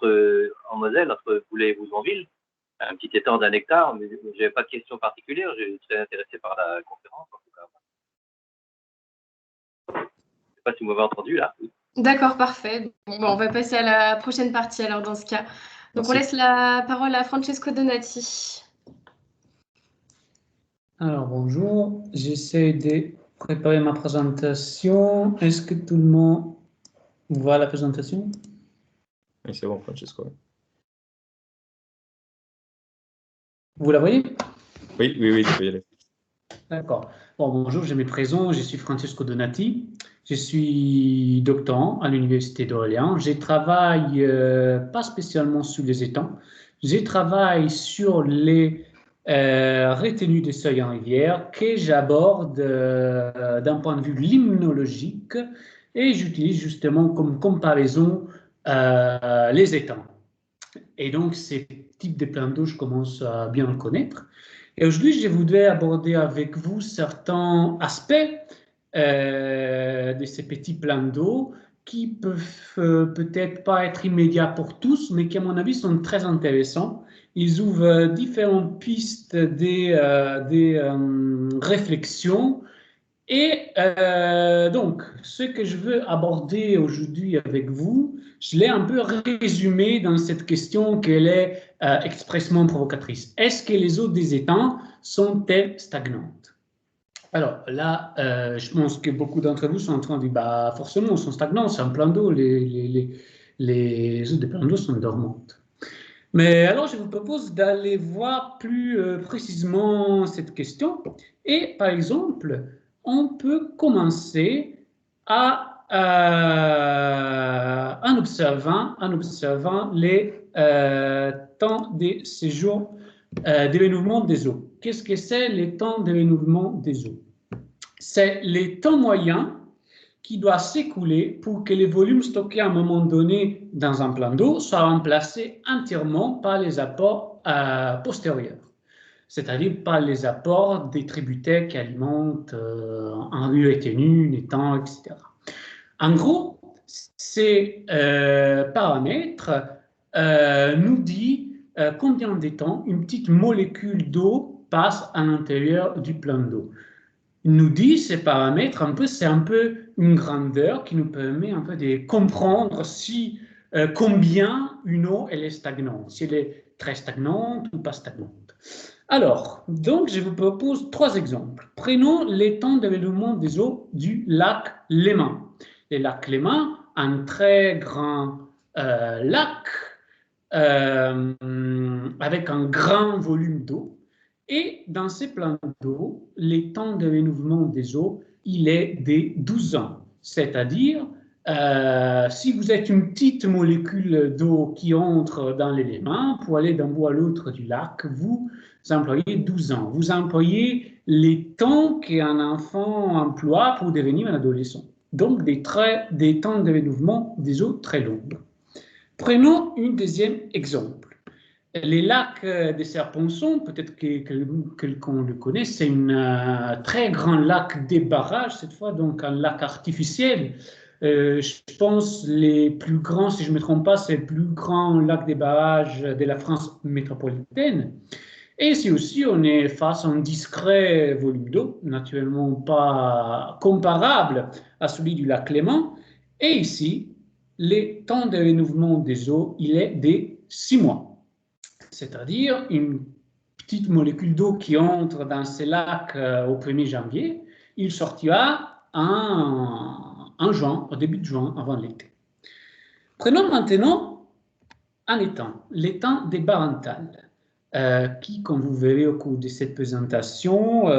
en Moselle, entre Goulet et Bourgonville. Un petit étang d'1 hectare, mais je n'avais pas de question particulière. Je suis très intéressé par la conférence, en tout cas. Je ne sais pas si vous m'avez entendu, là. D'accord, parfait. Bon, on va passer à la prochaine partie, alors, dans ce cas. Donc, merci. On laisse la parole à Francesco Donati. Alors, bonjour. J'essaie de préparer ma présentation. Est-ce que tout le monde voit la présentation? Oui, c'est bon, Francesco. Vous la voyez? Oui, tu peux y aller. D'accord. Bon, bonjour, je me présente, je suis Francesco Donati. Je suis doctorant à l'Université d'Orléans. Je travaille pas spécialement sur les étangs. Je travaille sur les retenue des seuils en rivière que j'aborde d'un point de vue limnologique et j'utilise justement comme comparaison les étangs. Et donc, ces types de plans d'eau, je commence à bien le connaître. Et aujourd'hui, je voudrais aborder avec vous certains aspects de ces petits plans d'eau qui peuvent peut-être pas être immédiats pour tous, mais qui, à mon avis, sont très intéressants. Ils ouvrent différentes pistes des réflexions. Et donc, ce que je veux aborder aujourd'hui avec vous, je l'ai un peu résumé dans cette question qu'elle est expressément provocatrice. Est-ce que les eaux des étangs sont-elles stagnantes? Alors là, je pense que beaucoup d'entre vous sont en train de dire, bah, forcément, elles sont stagnantes, c'est un plan d'eau, les eaux des plans d'eau sont dormantes. Mais alors, je vous propose d'aller voir plus précisément cette question. Et par exemple, on peut commencer en observant les temps de séjour d'événement des eaux. Qu'est-ce que c'est les temps d'événement des eaux? C'est les temps moyens qui doit s'écouler pour que les volumes stockés à un moment donné dans un plan d'eau soient remplacés entièrement par les apports postérieurs, c'est-à-dire par les apports des tributaires qui alimentent un rue étenu, un étang, etc. En gros, ces paramètres nous disent combien de temps une petite molécule d'eau passe à l'intérieur du plan d'eau. Nous dit ces paramètres, c'est un peu une grandeur qui nous permet un peu de comprendre si, combien une eau elle est stagnante, si elle est très stagnante ou pas stagnante. Alors, donc je vous propose 3 exemples. Prenons les temps d'événement des eaux du lac Léman. Le lac Léman, un très grand lac avec un grand volume d'eau. Et dans ces plans d'eau, les temps de renouvellement des eaux, il est de 12 ans. C'est-à-dire, si vous êtes une petite molécule d'eau qui entre dans l'élément, pour aller d'un bout à l'autre du lac, vous employez 12 ans. Vous employez les temps qu'un enfant emploie pour devenir un adolescent. Donc, des temps de renouvellement des eaux très longs. Prenons un deuxième exemple. Les lacs de Serre-Ponçon, peut-être que quelqu'un le connaît, c'est un très grand lac des barrages, cette fois, donc un lac artificiel. Je pense les plus grands, si je ne me trompe pas, c'est le plus grand lac des barrages de la France métropolitaine. Et ici aussi, on est face à un discret volume d'eau, naturellement pas comparable à celui du lac Léman. Et ici, le temps de renouvellement des eaux, il est de 6 mois. C'est-à-dire une petite molécule d'eau qui entre dans ces lacs au 1er janvier, il sortira en juin, au début de juin, avant l'été. Prenons maintenant un étang, l'étang des Barentales, qui, comme vous verrez au cours de cette présentation,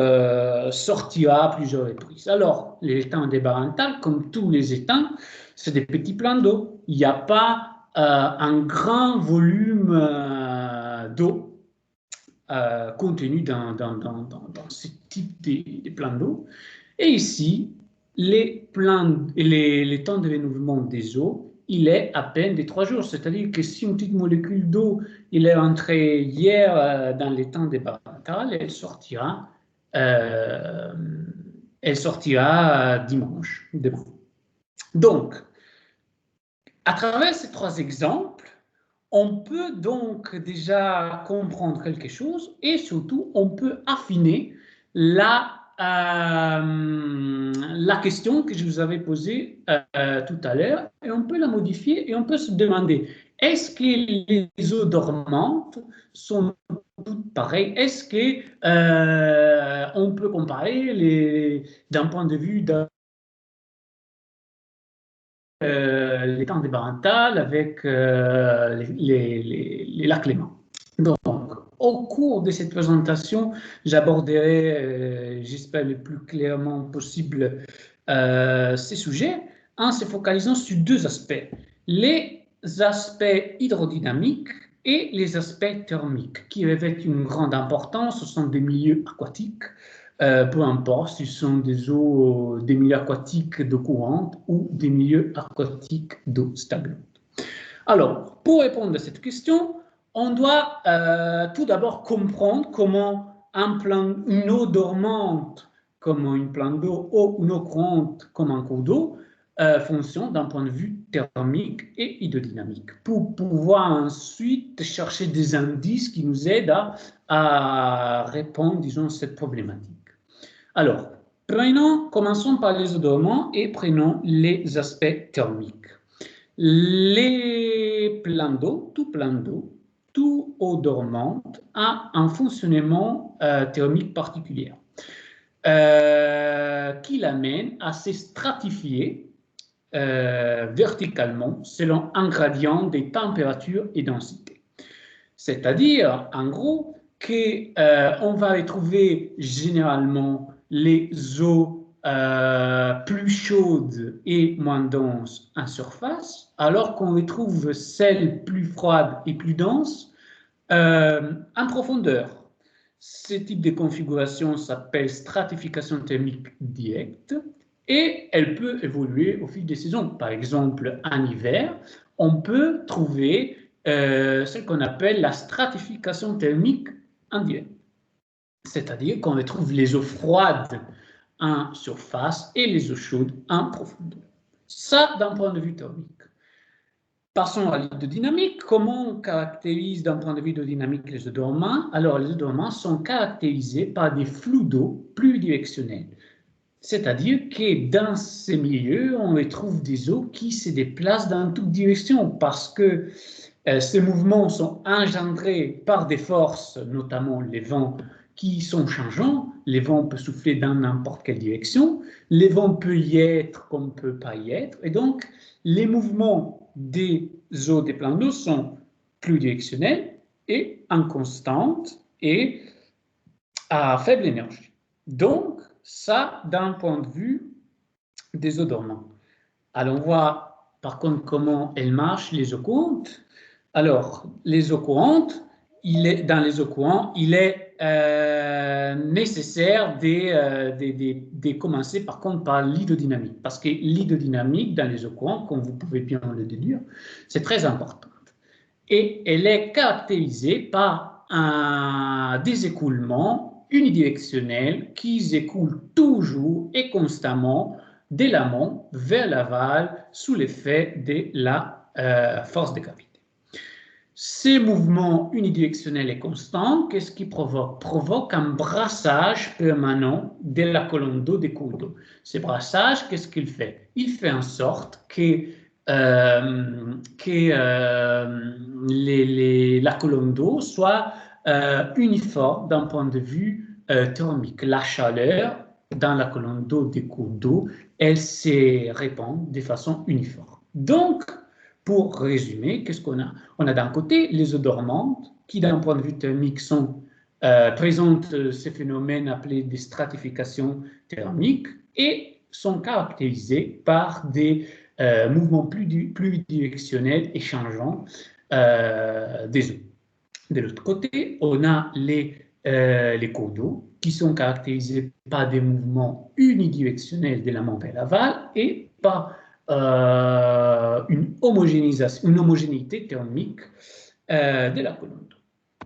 sortira à plusieurs reprises. Alors, l'étang des Barentales, comme tous les étangs, c'est des petits plans d'eau. Il n'y a pas un grand volume d'eau contenu dans ce type de plans d'eau. Et ici, les temps de renouvellement des eaux, il est à peine de 3 jours. C'est-à-dire que si une petite molécule d'eau il est entrée hier dans les temps des Barentales, elle sortira dimanche. Demain. Donc, à travers ces 3 exemples, on peut donc déjà comprendre quelque chose et surtout, on peut affiner la question que je vous avais posée tout à l'heure et on peut la modifier et on peut se demander, est-ce que les eaux dormantes sont toutes pareilles? Est-ce qu'on peut comparer d'un point de vue les temps des Barentales avec les lacs Léman. Donc, au cours de cette présentation, j'aborderai, j'espère le plus clairement possible, ces sujets en se focalisant sur 2 aspects. Les aspects hydrodynamiques et les aspects thermiques qui revêtent une grande importance. Ce sont des milieux aquatiques, peu importe si ce sont des milieux aquatiques d'eau courante ou des milieux aquatiques d'eau stagnante. Alors, pour répondre à cette question, on doit tout d'abord comprendre comment une eau dormante, comme une plante d'eau, ou une eau courante, comme un cours d'eau, fonctionne d'un point de vue thermique et hydrodynamique, pour pouvoir ensuite chercher des indices qui nous aident à répondre, disons, à cette problématique. Alors, commençons par les eaux dormantes et prenons les aspects thermiques. Les plans d'eau, toute eau dormante a un fonctionnement thermique particulier qui l'amène à se stratifier verticalement selon un gradient des températures et densités. C'est-à-dire, en gros, qu'on va retrouver généralement les eaux plus chaudes et moins denses en surface, alors qu'on retrouve celles plus froides et plus denses en profondeur. Ce type de configuration s'appelle stratification thermique directe et elle peut évoluer au fil des saisons. Par exemple, en hiver, on peut trouver ce qu'on appelle la stratification thermique indirecte, c'est-à-dire qu'on retrouve les eaux froides en surface et les eaux chaudes en profondeur. Ça, d'un point de vue thermique. Passons à l'hydrodynamique. Comment on caractérise d'un point de vue hydrodynamique les eaux dormantes? Alors, les eaux dormantes sont caractérisées par des flux d'eau pluridirectionnels. C'est-à-dire que dans ces milieux, on retrouve des eaux qui se déplacent dans toutes directions parce que ces mouvements sont engendrés par des forces, notamment les vents, qui sont changeants. Les vents peuvent souffler dans n'importe quelle direction. Les vents peuvent y être comme ne peuvent pas y être. Et donc, les mouvements des eaux des plans d'eau sont pluridirectionnels et inconstantes et à faible énergie. Donc, ça, d'un point de vue des eaux dormantes. Allons voir, par contre, comment elles marchent, les eaux courantes. Alors, les eaux courantes, dans les eaux courantes, il est nécessaire de commencer, par contre, par l'hydrodynamique. Parce que l'hydrodynamique, dans les eaux courantes, comme vous pouvez bien le déduire, c'est très important. Et elle est caractérisée par des écoulements unidirectionnels qui écoulent toujours et constamment de l'amont vers l'aval sous l'effet de la force de gravité. Ces mouvements unidirectionnels et constants, qu'est-ce qui provoque? Provoque un brassage permanent de la colonne d'eau des cours d'eau. Ce brassage, qu'est-ce qu'il fait? Il fait en sorte que la colonne d'eau soit uniforme d'un point de vue thermique. La chaleur dans la colonne d'eau des cours d'eau, elle se répand de façon uniforme. Donc, pour résumer, qu'est-ce qu'on a? On a d'un côté les eaux dormantes qui, d'un point de vue thermique, présentent ces phénomènes appelés des stratifications thermiques et sont caractérisées par des mouvements plus directionnels et changeants des eaux. De l'autre côté, on a les cours d'eau qui sont caractérisés par des mouvements unidirectionnels de l'amont vers l'aval et par une homogénéité thermique de la colonne d'eau.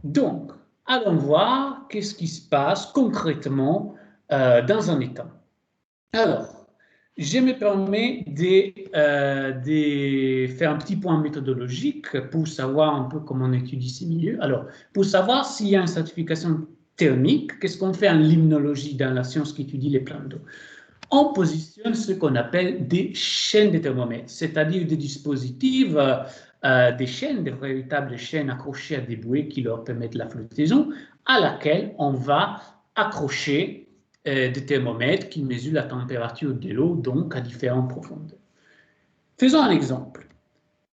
Donc, allons voir qu'est-ce qui se passe concrètement dans un étang. Alors, je me permets de faire un petit point méthodologique pour savoir un peu comment on étudie ces milieux. Alors, pour savoir s'il y a une stratification thermique, qu'est-ce qu'on fait en limnologie dans la science qui étudie les plans d'eau? On positionne ce qu'on appelle des chaînes de thermomètres, c'est-à-dire des dispositifs, des chaînes, des véritables chaînes accrochées à des bouées qui leur permettent la flottaison, à laquelle on va accrocher des thermomètres qui mesurent la température de l'eau, donc à différentes profondeurs. Faisons un exemple.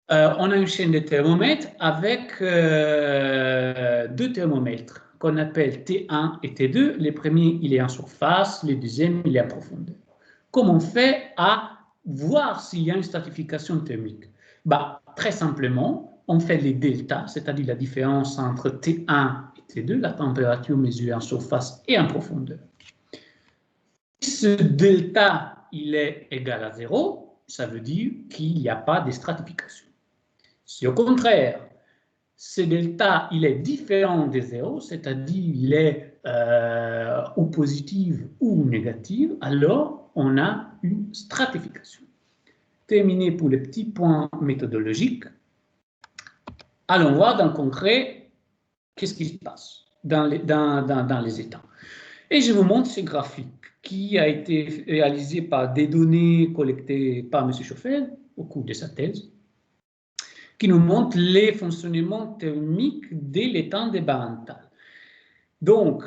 On a une chaîne de thermomètres avec deux thermomètres qu'on appelle T1 et T2. Le premier, il est en surface, le deuxième, il est en profondeur. Comment on fait à voir s'il y a une stratification thermique? Très simplement, on fait les deltas, c'est-à-dire la différence entre T1 et T2, la température mesurée en surface et en profondeur. Si ce delta il est égal à 0, ça veut dire qu'il n'y a pas de stratification. Si au contraire, ce delta il est différent de 0, c'est-à-dire il est ou positif ou négatif, alors on a une stratification. Terminé pour les petits points méthodologiques. Allons voir dans le concret qu'est-ce qui se passe dans les états. Et je vous montre ce graphique qui a été réalisé par des données collectées par M. Schoffel au cours de sa thèse, qui nous montre les fonctionnements thermiques de l'étang de Barenthal. Donc,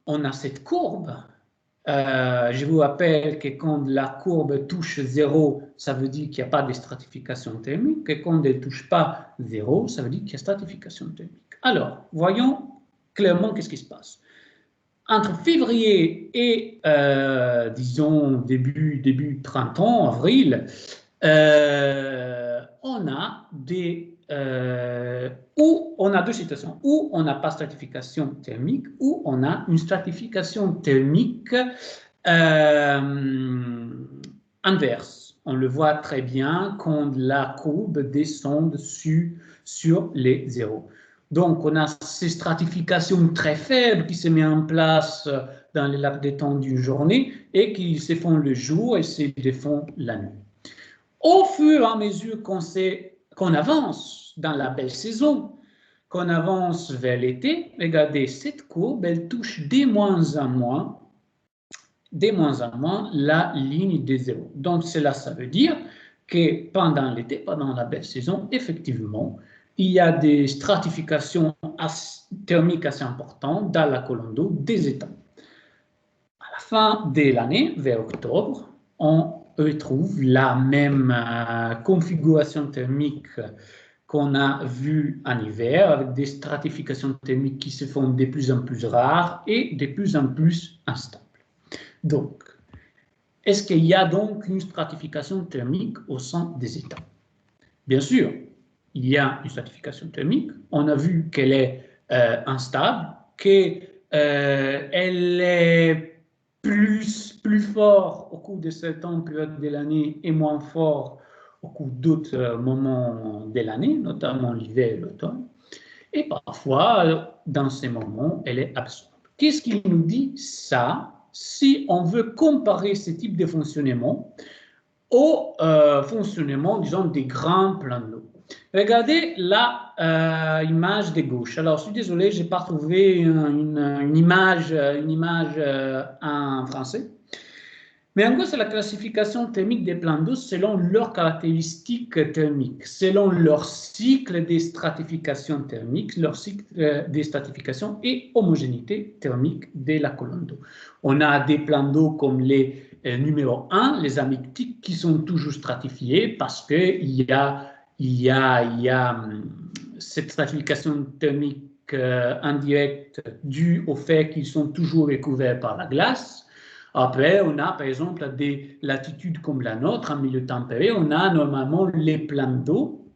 on a cette courbe. Je vous rappelle que quand la courbe touche 0, ça veut dire qu'il n'y a pas de stratification thermique, et quand elle ne touche pas 0, ça veut dire qu'il y a stratification thermique. Alors, voyons clairement qu'est-ce qui se passe. Entre février et, disons, début printemps, avril, on a deux situations, où on n'a pas stratification thermique, ou on a une stratification thermique inverse. On le voit très bien quand la courbe descend sur les zéros. Donc, on a ces stratifications très faibles qui se mettent en place dans les laps de temps d'une journée et qui se font le jour et se défont la nuit. Au fur et à mesure qu'on avance dans la belle saison, qu'on avance vers l'été, regardez, cette courbe, elle touche de moins en moins la ligne des zéros. Donc, cela, ça veut dire que pendant l'été, pendant la belle saison, effectivement, il y a des stratifications thermiques assez importantes dans la colonne d'eau des étangs. À la fin de l'année, vers octobre, on retrouve la même configuration thermique qu'on a vue en hiver, avec des stratifications thermiques qui se font de plus en plus rares et de plus en plus instables. Donc, est-ce qu'il y a donc une stratification thermique au sein des étangs? Bien sûr, il y a une stratification thermique. On a vu qu'elle est instable, qu'elle est plus fort au cours de certaines périodes de l'année et moins fort au cours d'autres moments de l'année, notamment l'hiver et l'automne. Et parfois, dans ces moments, elle est absente. Qu'est-ce qu'il nous dit ça, si on veut comparer ce type de fonctionnement au fonctionnement, disons, des grands plans d'eau? Regardez la image de gauche. Alors, je suis désolé, je n'ai pas trouvé une image en français. Mais en gros, c'est la classification thermique des plans d'eau selon leurs caractéristiques thermiques, selon leur cycle de stratification thermique, leur cycle de stratification et homogénéité thermique de la colonne d'eau. On a des plans d'eau comme les numéro 1, les amictiques, qui sont toujours stratifiés parce qu'il y a cette stratification thermique indirecte due au fait qu'ils sont toujours recouverts par la glace. Après, on a par exemple des latitudes comme la nôtre, en milieu tempéré, on a normalement les plans d'eau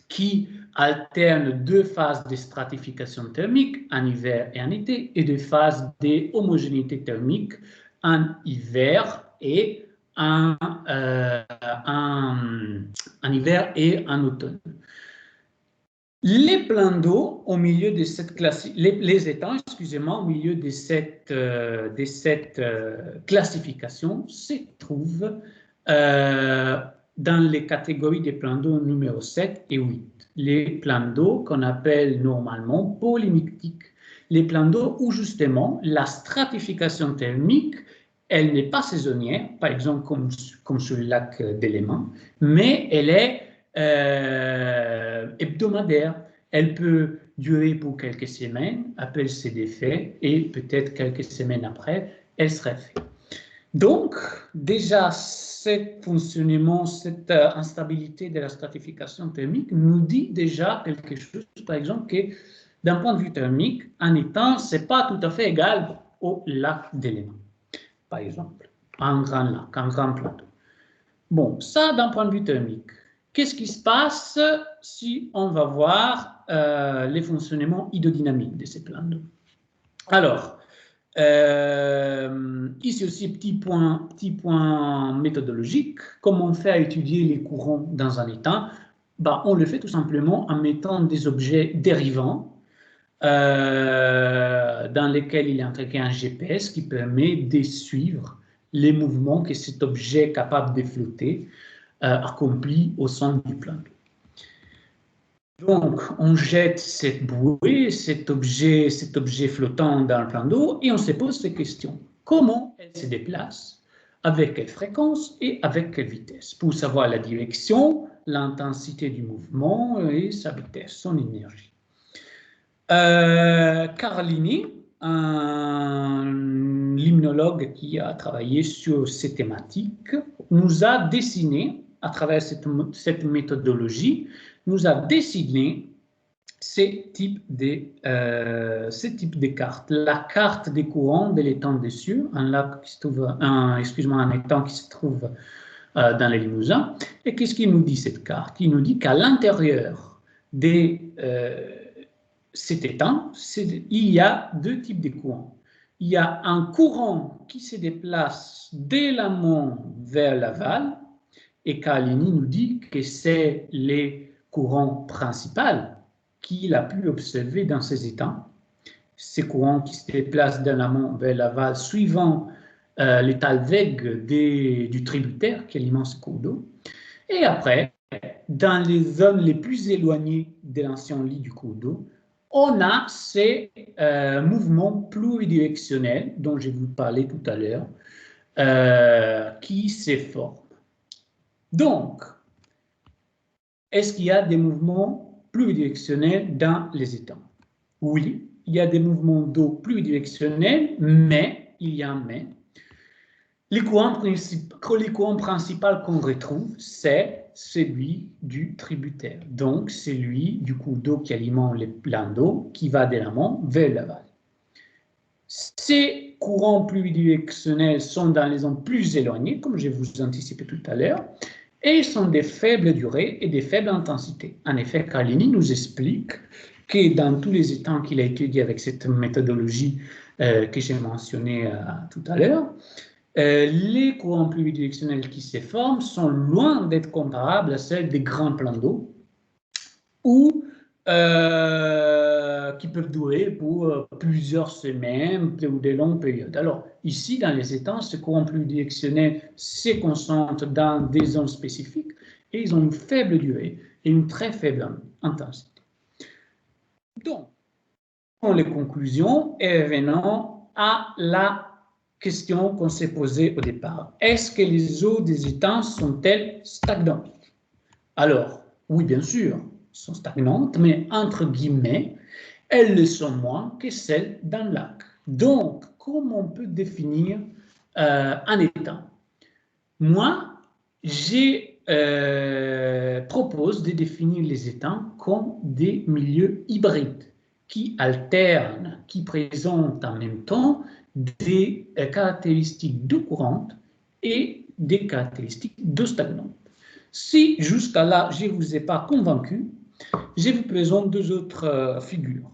qui alternent deux phases de stratification thermique en hiver et en été et deux phases d'homogénéité thermique en hiver et en hiver et en automne. Les plans d'eau au milieu de cette les étangs, excusez-moi, au milieu de cette classification se trouvent dans les catégories des plans d'eau numéro 7 et 8. Les plans d'eau qu'on appelle normalement polymictiques. Les plans d'eau où justement la stratification thermique, elle n'est pas saisonnière, par exemple comme sur le lac d'Éléments, mais elle est hebdomadaire. Elle peut durer pour quelques semaines, après elle s'est défaite et peut-être quelques semaines après, elle serait faite. Donc, déjà, ce fonctionnement, cette instabilité de la stratification thermique nous dit déjà quelque chose, par exemple, que d'un point de vue thermique, un étang, ce n'est pas tout à fait égal au lac d'Éléments, par exemple, un grand lac, un grand plateau. Bon, ça d'un point de vue thermique. qu'est-ce qui se passe si on va voir les fonctionnements hydrodynamiques de ces plans d'eau? Alors, ici aussi, petit point méthodologique. Comment on fait à étudier les courants dans un étang? Ben, on le fait tout simplement en mettant des objets dérivants dans lesquels il est intégré un GPS qui permet de suivre les mouvements que cet objet capable de flotter accomplit au centre du plan d'eau. Donc, on jette cette bouée, cet objet flottant dans le plan d'eau, et on se pose ces questions. Comment elle se déplace, avec quelle fréquence et avec quelle vitesse, pour savoir la direction, l'intensité du mouvement et sa vitesse, son énergie. Carlini, un limnologue qui a travaillé sur ces thématiques, nous a dessiné, à travers cette méthodologie, nous a dessiné ces types de cartes. La carte des courants de l'étang des cieux, un étang qui se trouve dans les Limousins. Et qu'est-ce qu'il nous dit cette carte? Il nous dit qu'à l'intérieur de cet étang, il y a deux types de courants. Il y a un courant qui se déplace de l'amont vers l'aval, et Carlini nous dit que c'est les courants principaux qu'il a pu observer dans ces étangs. Ces courants qui se déplacent de l'amont vers l'aval suivant l'état vague du tributaire qui est l'immense cours d'eau. Et après, dans les zones les plus éloignées de l'ancien lit du cours d'eau, on a ces mouvements pluridirectionnels dont je vous parlais tout à l'heure qui se forment. Donc, est-ce qu'il y a des mouvements pluridirectionnels dans les étangs? Oui, il y a des mouvements d'eau pluridirectionnels, mais, il y a un mais, les courants principaux qu'on retrouve, c'est celui du tributaire, donc celui du cours d'eau qui alimente les plans d'eau qui va de l'amont vers l'aval. Ces courants pluridirectionnels sont dans les zones plus éloignées, comme je vous anticipais tout à l'heure, et ils sont de faible durée et de faible intensité. En effet, Carlini nous explique que dans tous les étangs qu'il a étudiés avec cette méthodologie que j'ai mentionnée tout à l'heure, les courants pluridirectionnels qui se forment sont loin d'être comparables à celles des grands plans d'eau ou qui peuvent durer pour plusieurs semaines ou de longues périodes. Alors, ici, dans les étangs, ces courants pluridirectionnels se concentrent dans des zones spécifiques et ils ont une faible durée et une très faible intensité. Donc, les conclusions et revenons à la question qu'on s'est posée au départ. Est-ce que les eaux des étangs sont-elles stagnantes? Alors, oui, bien sûr, sont stagnantes, mais entre guillemets, elles le sont moins que celles d'un lac. Donc, comment on peut définir un étang? Moi, j'ai propose de définir les étangs comme des milieux hybrides qui alternent, qui présentent en même temps des caractéristiques d'eau courante et des caractéristiques d'eau stagnante. Si jusqu'à là, je ne vous ai pas convaincu, je vous présente deux autres figures.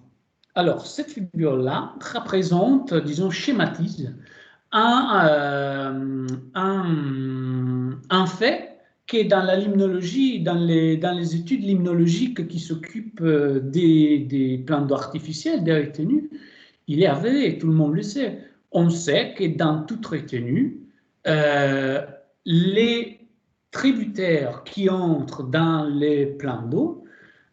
Alors, cette figure-là représente, disons, schématise un fait que dans la limnologie, dans les études limnologiques qui s'occupent des plans d'eau artificiels, des retenues, il est avéré, tout le monde le sait. On sait que dans toute retenue, les tributaires qui entrent dans les plans d'eau,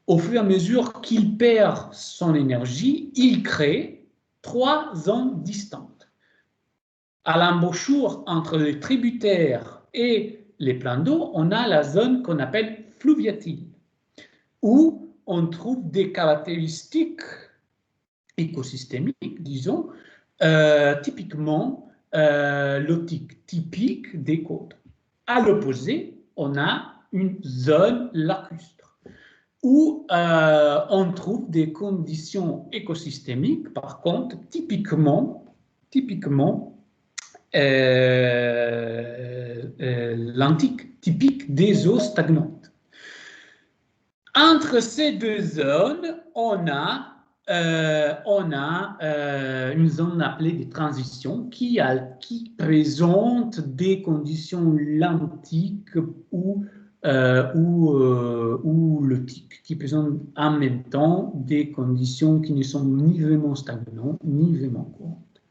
au fur et à mesure qu'il perd son énergie, il crée trois zones distantes. À l'embouchure entre les tributaires et les plans d'eau, on a la zone qu'on appelle fluviatile, où on trouve des caractéristiques écosystémiques, disons, typiquement lotiques, typiques des côtes. À l'opposé, on a une zone lacustre, où on trouve des conditions écosystémiques, par contre, typiquement l'antique, typique des eaux stagnantes. Entre ces deux zones, on a une zone appelée de transition qui présente des conditions lentiques ou lentiques, qui présentent en même temps des conditions qui ne sont ni vraiment stagnantes ni vraiment courantes.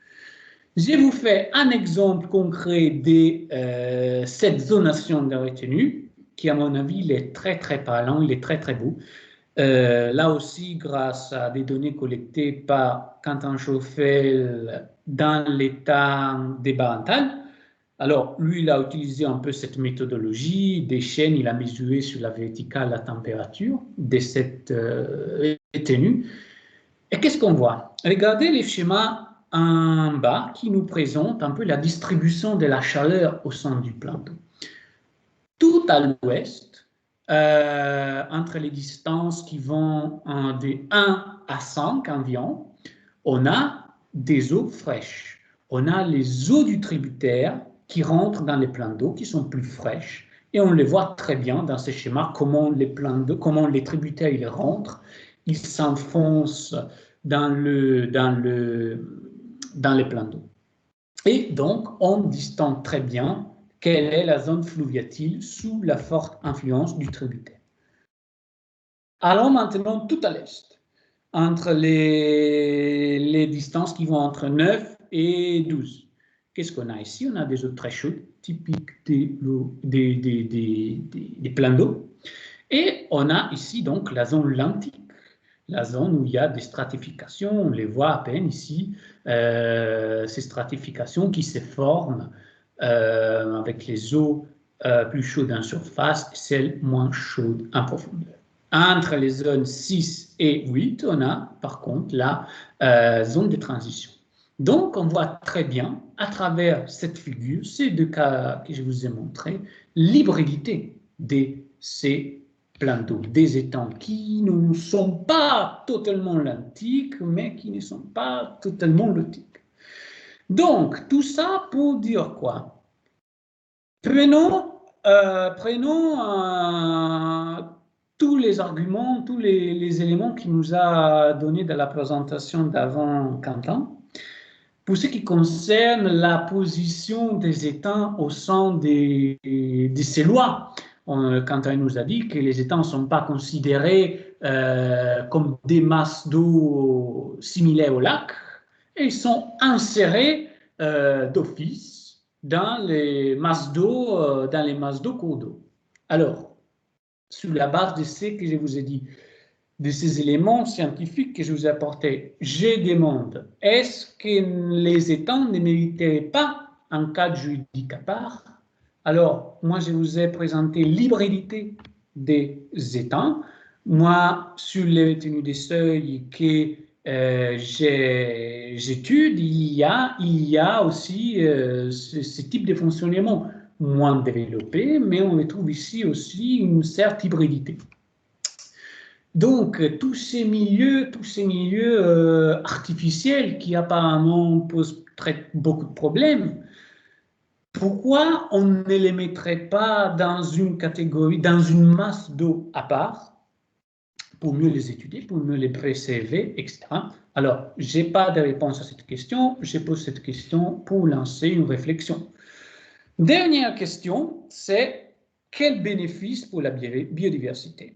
Je vous fais un exemple concret de cette zonation de retenue, qui à mon avis il est très très parlant, il est très très beau. Là aussi, grâce à des données collectées par Quentin Schoffel dans l'État des Bas-Antales. Alors, lui, il a utilisé un peu cette méthodologie des chaînes, il a mesuré sur la verticale la température de cette retenue. Et qu'est-ce qu'on voit? Regardez les schémas en bas qui nous présentent un peu la distribution de la chaleur au sein du plan d'eau. Tout à l'ouest, entre les distances qui vont de 1 à 5 environ, on a des eaux fraîches. On a les eaux du tributaire qui rentrent dans les plans d'eau, qui sont plus fraîches. Et on les voit très bien dans ces schémas, comment les tributaires ils rentrent, ils s'enfoncent dans les plans d'eau. Et donc, on distingue très bien quelle est la zone fluviatile sous la forte influence du tributaire. Allons maintenant tout à l'est, entre les distances qui vont entre 9 et 12. Qu'est-ce qu'on a ici? On a des eaux très chaudes, typiques des plans d'eau. Et on a ici donc la zone lentique, la zone où il y a des stratifications, on les voit à peine ici, ces stratifications qui se forment avec les eaux plus chaudes en surface et celles moins chaudes en profondeur. Entre les zones 6 et 8, on a par contre la zone de transition. Donc, on voit très bien, à travers cette figure, ces deux cas que je vous ai montrés, l'hybridité de ces plans d'eau, des étangs qui ne sont pas totalement lentiques, mais qui ne sont pas totalement lotiques. Donc, tout ça pour dire quoi? Prenons tous les arguments, tous les éléments qu'il nous a donnés dans la présentation d'avant Quentin. Pour ce qui concerne la position des étangs au sein de ces lois, Quentin nous a dit que les étangs ne sont pas considérés comme des masses d'eau similaires au lac, et ils sont insérés d'office dans les masses d'eau cours d'eau. Alors, sur la base de ce que je vous ai dit, de ces éléments scientifiques que je vous ai apportés, je demande, est-ce que les étangs ne mériteraient pas un cadre juridique à part? Alors, moi, je vous ai présenté l'hybridité des étangs. Moi, sur les retenues des seuils que j'étudie, il y a aussi ce type de fonctionnement moins développé, mais on retrouve ici aussi une certaine hybridité. Donc, tous ces milieux artificiels qui apparemment posent beaucoup de problèmes, pourquoi on ne les mettrait pas dans une catégorie, dans une masse d'eau à part, pour mieux les étudier, pour mieux les préserver, etc. Alors, je n'ai pas de réponse à cette question, je pose cette question pour lancer une réflexion. Dernière question, c'est quel bénéfice pour la biodiversité?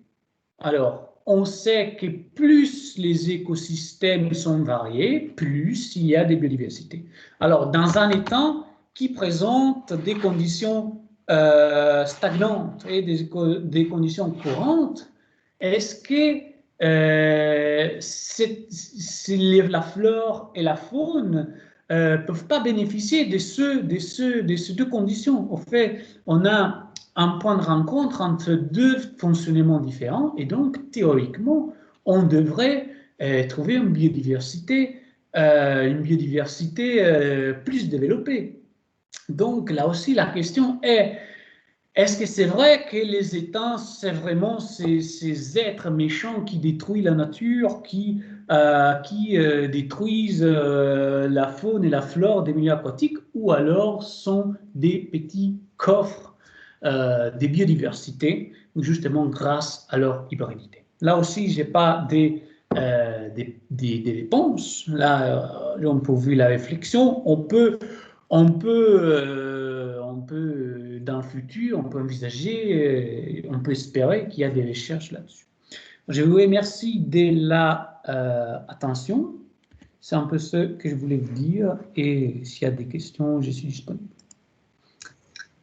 Alors, on sait que plus les écosystèmes sont variés, plus il y a des biodiversités. Alors, dans un étang qui présente des conditions stagnantes et des conditions courantes, est-ce que la flore et la faune peuvent pas bénéficier de ces deux conditions? En fait, on a un point de rencontre entre deux fonctionnements différents et donc, théoriquement, on devrait trouver une biodiversité plus développée. Donc, là aussi, la question est, est-ce que c'est vrai que les étangs, c'est vraiment ces êtres méchants qui détruisent la nature, qui détruisent la faune et la flore des milieux aquatiques, ou alors sont des petits coffres des biodiversités, justement grâce à leur hybridité. Là aussi, je n'ai pas des réponses. Là, on peut ouvrir la réflexion. On peut, dans le futur, on peut envisager, on peut espérer qu'il y a des recherches là-dessus. Je vous remercie de l'attention. C'est un peu ce que je voulais vous dire. Et s'il y a des questions, je suis disponible.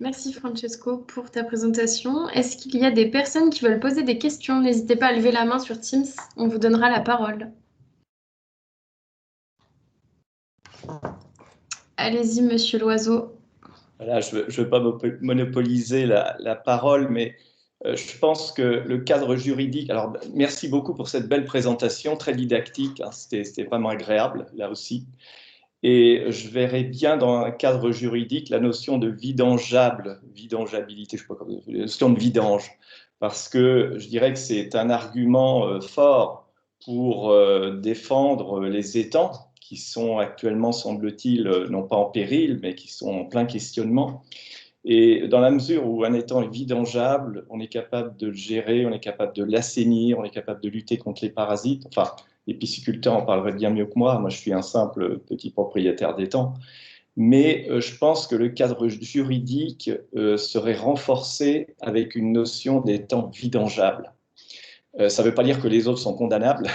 Merci Francesco pour ta présentation. Est-ce qu'il y a des personnes qui veulent poser des questions? N'hésitez pas à lever la main sur Teams, on vous donnera la parole. Allez-y, monsieur Loiseau. Voilà, je ne veux pas monopoliser la parole, mais je pense que le cadre juridique… Alors, merci beaucoup pour cette belle présentation, très didactique, hein, c'était vraiment agréable, là aussi. Et je verrais bien dans un cadre juridique la notion de vidangeabilité, je sais pas comment, la notion de vidange, parce que je dirais que c'est un argument fort pour défendre les étangs, qui sont actuellement, semble-t-il, non pas en péril, mais qui sont en plein questionnement. Et dans la mesure où un étang est vidangeable, on est capable de le gérer, on est capable de l'assainir, on est capable de lutter contre les parasites. Enfin, les pisciculteurs en parleraient bien mieux que moi. Moi, je suis un simple petit propriétaire d'étang. Mais je pense que le cadre juridique serait renforcé avec une notion d'étang vidangeable. Ça ne veut pas dire que les autres sont condamnables,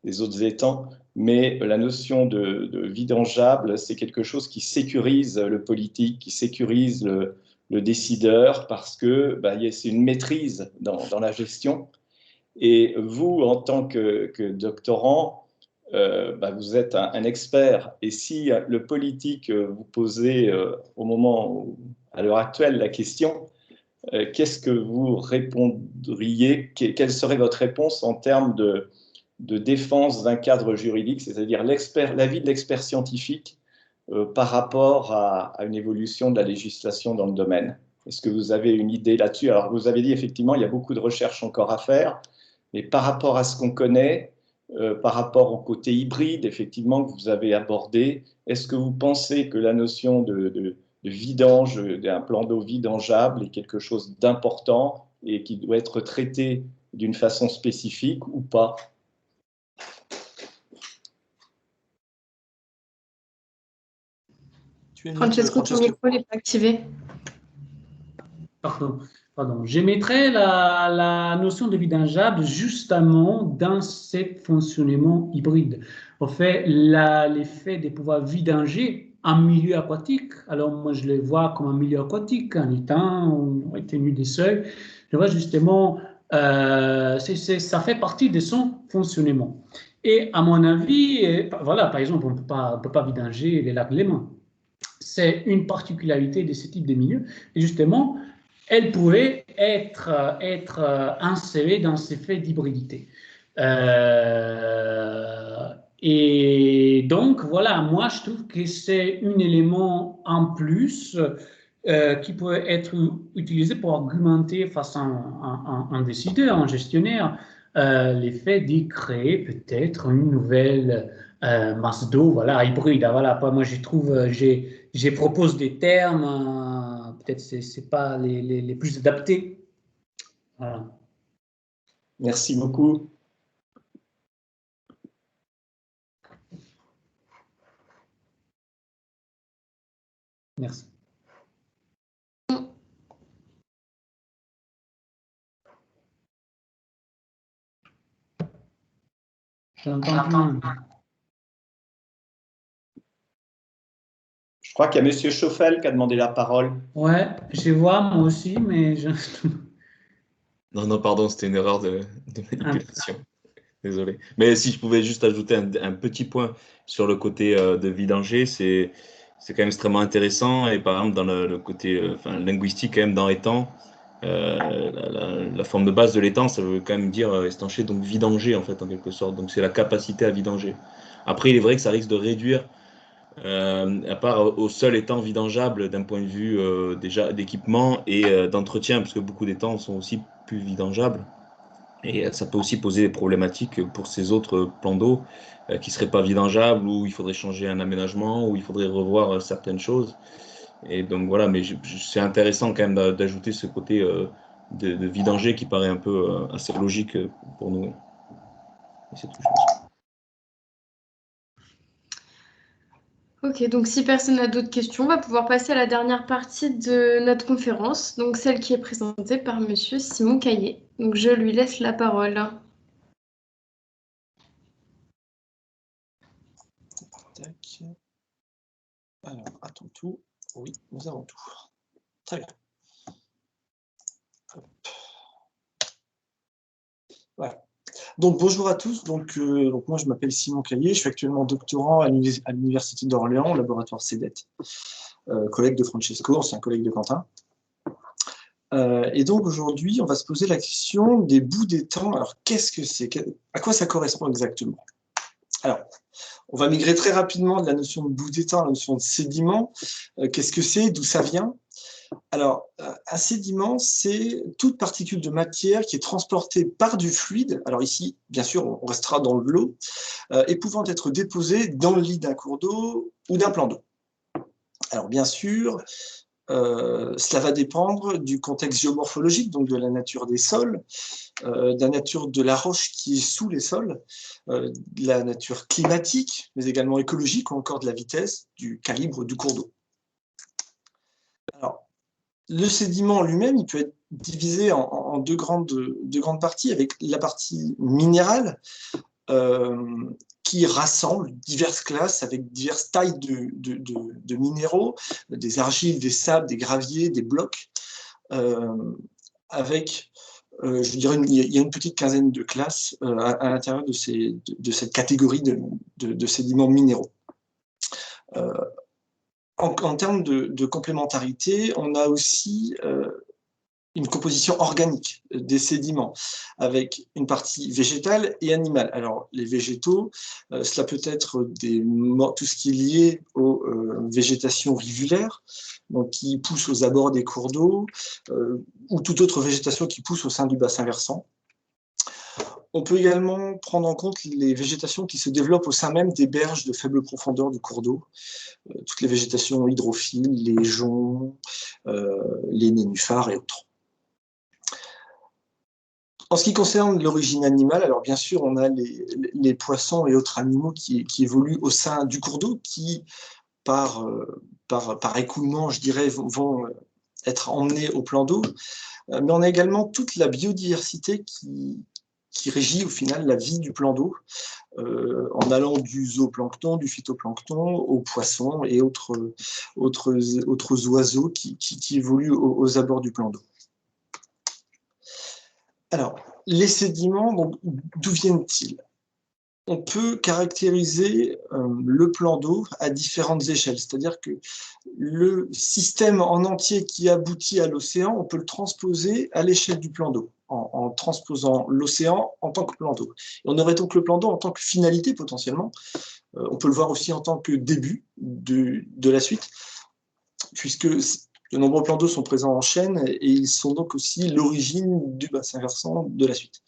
les autres étangs, mais la notion de vidangeable, c'est quelque chose qui sécurise le politique, qui sécurise le décideur, parce que c'est une maîtrise dans la gestion. Et vous, en tant que doctorant, vous êtes un expert. Et si le politique vous posait au moment, à l'heure actuelle, la question, qu'est-ce que vous répondriez? Quelle serait votre réponse en termes de défense d'un cadre juridique, c'est-à-dire l'avis de l'expert scientifique par rapport à une évolution de la législation dans le domaine? Est-ce que vous avez une idée là-dessus? Alors, vous avez dit effectivement, il y a beaucoup de recherches encore à faire, mais par rapport à ce qu'on connaît, par rapport au côté hybride, effectivement, que vous avez abordé, est-ce que vous pensez que la notion de vidange, d'un plan d'eau vidangeable est quelque chose d'important et qui doit être traité d'une façon spécifique ou pas? Francesco, ton micro n'est pas activé. Pardon. Je mettrai la notion de vidangeable justement dans ce fonctionnement hybride. En fait, l'effet de pouvoir vidanger un milieu aquatique, alors moi je le vois comme un milieu aquatique, en étant tenu des seuils, je vois justement, ça fait partie de son fonctionnement. Et à mon avis, voilà, par exemple, on ne peut pas vidanger les lacs Léman. C'est une particularité de ce type de milieu. Et justement, elle pourrait être insérée dans ces faits d'hybridité. Et donc, voilà, moi, je trouve que c'est un élément en plus qui pourrait être utilisé pour argumenter face à un décideur, un gestionnaire, l'effet d'y créer peut-être une nouvelle masse d'eau, voilà, hybride. Voilà, moi, je trouve, je propose des termes, peut-être c'est pas les plus adaptés. Voilà. Merci beaucoup. Merci. Je crois qu'il y a M. Chauffel qui a demandé la parole. Ouais, je vois, moi aussi, mais Non, pardon, c'était une erreur de manipulation. Désolé. Mais si je pouvais juste ajouter un petit point sur le côté de vidanger, c'est quand même extrêmement intéressant. Et par exemple, dans le côté linguistique, quand même, dans étang, la forme de base de l'étang, ça veut quand même dire étancher, donc vidanger, en fait, en quelque sorte. Donc, c'est la capacité à vidanger. Après, il est vrai que ça risque de réduire, à part au seul étang vidangeable, d'un point de vue déjà d'équipement et d'entretien, parce que beaucoup d'étangs sont aussi plus vidangeables. Et ça peut aussi poser des problématiques pour ces autres plans d'eau qui ne seraient pas vidangeables, où il faudrait changer un aménagement, où il faudrait revoir certaines choses. Et donc voilà, mais c'est intéressant quand même d'ajouter ce côté de vidanger qui paraît un peu assez logique pour nous. C'est tout, je pense. Ok, donc si personne n'a d'autres questions, on va pouvoir passer à la dernière partie de notre conférence, donc celle qui est présentée par Monsieur Simon Caillé. Donc je lui laisse la parole. Tac. Alors, attends tout. Oui, nous avons tout. Très bien. Hop. Voilà. Donc, bonjour à tous. Donc moi, je m'appelle Simon Caillé. Je suis actuellement doctorant à l'Université d'Orléans, au laboratoire CEDET. Collègue de Francesco, ancien collègue de Quentin. Et donc, aujourd'hui, on va se poser la question des bouts d'étang. Alors, qu'est-ce que c'est? À quoi ça correspond exactement? Alors, on va migrer très rapidement de la notion de bout d'étang à la notion de sédiment. Qu'est-ce que c'est? D'où ça vient? Alors, un sédiment, c'est toute particule de matière qui est transportée par du fluide. Alors ici, bien sûr, on restera dans de l'eau, et pouvant être déposée dans le lit d'un cours d'eau ou d'un plan d'eau. Alors, bien sûr, cela va dépendre du contexte géomorphologique, donc de la nature des sols, de la nature de la roche qui est sous les sols, de la nature climatique, mais également écologique, ou encore de la vitesse, du calibre du cours d'eau. Alors, le sédiment lui-même, il peut être divisé en deux grandes parties, avec la partie minérale, qui rassemble diverses classes avec diverses tailles de minéraux, des argiles, des sables, des graviers, des blocs, avec, je dirais, il y a une petite quinzaine de classes à l'intérieur de cette catégorie de sédiments minéraux. En termes de complémentarité, on a aussi une composition organique des sédiments, avec une partie végétale et animale. Alors, les végétaux, cela peut être tout ce qui est lié aux végétations rivulaires, donc qui poussent aux abords des cours d'eau, ou toute autre végétation qui pousse au sein du bassin versant. On peut également prendre en compte les végétations qui se développent au sein même des berges de faible profondeur du cours d'eau, toutes les végétations hydrophiles, les joncs, les nénuphars et autres. En ce qui concerne l'origine animale, alors bien sûr, on a les poissons et autres animaux qui évoluent au sein du cours d'eau, qui, par écoulement, je dirais, vont être emmenés au plan d'eau. Mais on a également toute la biodiversité qui régit au final la vie du plan d'eau, en allant du zooplancton, du phytoplancton, aux poissons et autres oiseaux qui évoluent aux abords du plan d'eau. Alors, les sédiments, d'où viennent-ils? On peut caractériser le plan d'eau à différentes échelles, c'est-à-dire que le système en entier qui aboutit à l'océan, on peut le transposer à l'échelle du plan d'eau, en transposant l'océan en tant que plan d'eau. On aurait donc le plan d'eau en tant que finalité potentiellement. On peut le voir aussi en tant que début de la suite, puisque de nombreux plans d'eau sont présents en chaîne et ils sont donc aussi l'origine du bassin versant de la suite.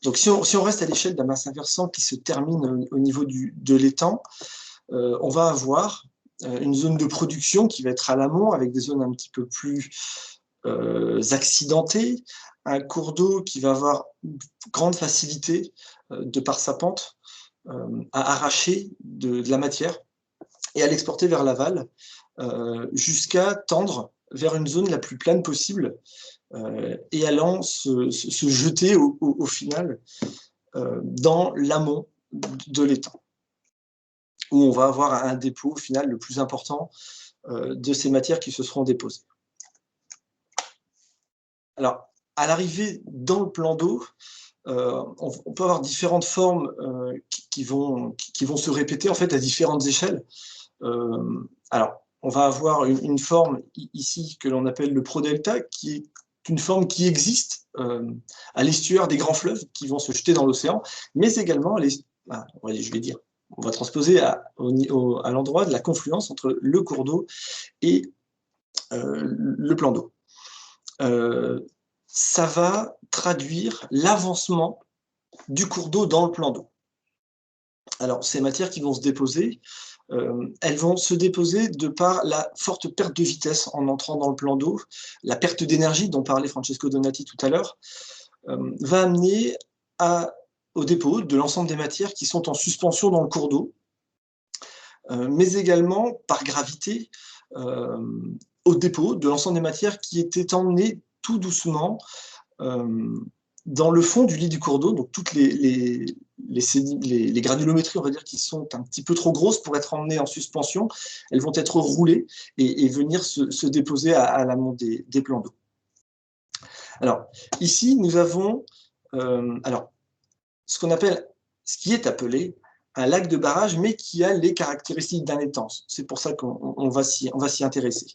Donc si on reste à l'échelle d'un bassin versant qui se termine au niveau de l'étang, on va avoir une zone de production qui va être à l'amont avec des zones un petit peu plus accidentées, un cours d'eau qui va avoir une grande facilité de par sa pente à arracher de la matière et à l'exporter vers l'aval jusqu'à tendre vers une zone la plus plane possible et allant se jeter au final dans l'amont de l'étang, où on va avoir un dépôt au final le plus important de ces matières qui se seront déposées. Alors, à l'arrivée dans le plan d'eau, on peut avoir différentes formes qui vont se répéter en fait à différentes échelles. Alors, on va avoir une forme ici que l'on appelle le prodelta, qui est une forme qui existe à l'estuaire des grands fleuves qui vont se jeter dans l'océan, mais également, je vais dire, on va transposer à l'endroit de la confluence entre le cours d'eau et le plan d'eau. Ça va traduire l'avancement du cours d'eau dans le plan d'eau. Alors, ces matières qui vont se déposer elles vont se déposer de par la forte perte de vitesse en entrant dans le plan d'eau. La perte d'énergie dont parlait Francesco Donati tout à l'heure va amener au dépôt de l'ensemble des matières qui sont en suspension dans le cours d'eau, mais également par gravité au dépôt de l'ensemble des matières qui étaient emmenées tout doucement dans le fond du lit du cours d'eau, donc toutes les granulométries, on va dire, qui sont un petit peu trop grosses pour être emmenées en suspension, elles vont être roulées et venir se déposer à l'amont des plans d'eau. Alors, ici, nous avons ce qui est appelé un lac de barrage, mais qui a les caractéristiques d'un étang. C'est pour ça qu'on va s'y intéresser.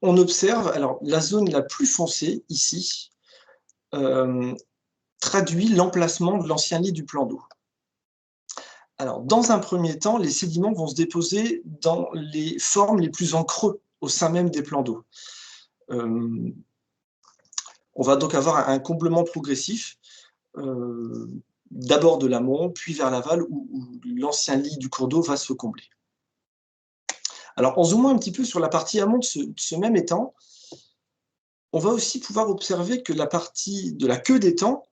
On observe, alors la zone la plus foncée, ici, traduit l'emplacement de l'ancien lit du plan d'eau. Alors, dans un premier temps, les sédiments vont se déposer dans les formes les plus en creux, au sein même des plans d'eau. On va donc avoir un comblement progressif, d'abord de l'amont, puis vers l'aval, où l'ancien lit du cours d'eau va se combler. Alors, en zoomant un petit peu sur la partie amont de ce même étang, on va aussi pouvoir observer que la partie de la queue d'étang,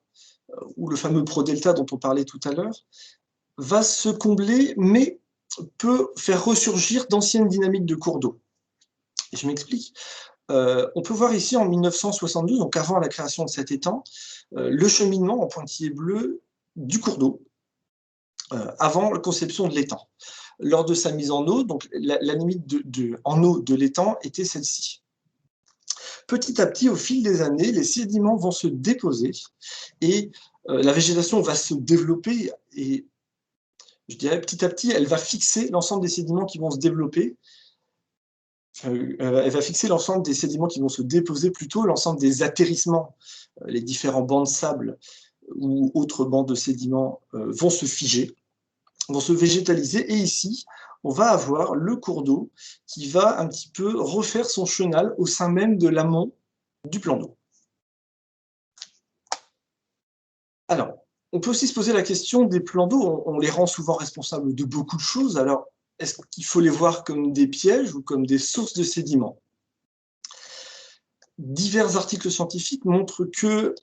ou le fameux prodelta dont on parlait tout à l'heure, va se combler, mais peut faire ressurgir d'anciennes dynamiques de cours d'eau. Je m'explique. On peut voir ici en 1972, donc avant la création de cet étang, le cheminement en pointillés bleus du cours d'eau, avant la conception de l'étang. Lors de sa mise en eau, donc la limite en eau de l'étang était celle-ci. Petit à petit, au fil des années, les sédiments vont se déposer et la végétation va se développer et, je dirais, petit à petit, elle va fixer l'ensemble des sédiments qui vont se développer. Elle va fixer l'ensemble des sédiments qui vont se déposer, plutôt l'ensemble des atterrissements, les différents bancs de sable ou autres bancs de sédiments vont se figer, vont se végétaliser, et ici, on va avoir le cours d'eau qui va un petit peu refaire son chenal au sein même de l'amont du plan d'eau. Alors, on peut aussi se poser la question des plans d'eau. On les rend souvent responsables de beaucoup de choses. Alors, est-ce qu'il faut les voir comme des pièges ou comme des sources de sédiments? Divers articles scientifiques montrent que,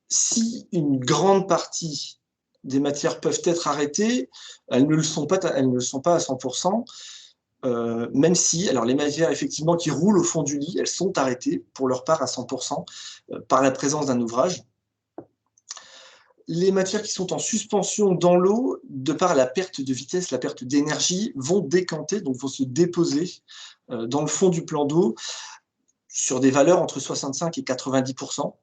si une grande partie des matières peuvent être arrêtées, elles ne le sont pas à 100%, même si, alors les matières effectivement qui roulent au fond du lit, elles sont arrêtées pour leur part à 100% par la présence d'un ouvrage. Les matières qui sont en suspension dans l'eau, de par la perte de vitesse, la perte d'énergie, vont décanter, donc vont se déposer dans le fond du plan d'eau sur des valeurs entre 65 et 90%.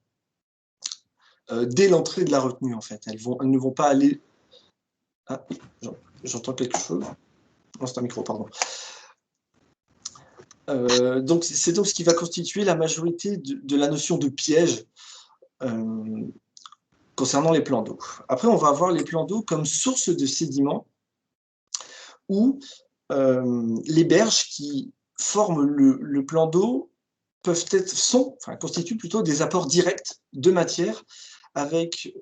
Dès l'entrée de la retenue, en fait. Elles ne vont pas aller... Ah, j'entends quelque chose. Non, c'est un micro, pardon. Donc, c'est donc ce qui va constituer la majorité de la notion de piège concernant les plans d'eau. Après, on va avoir les plans d'eau comme source de sédiments où les berges qui forment le plan d'eau constituent plutôt des apports directs de matière avec,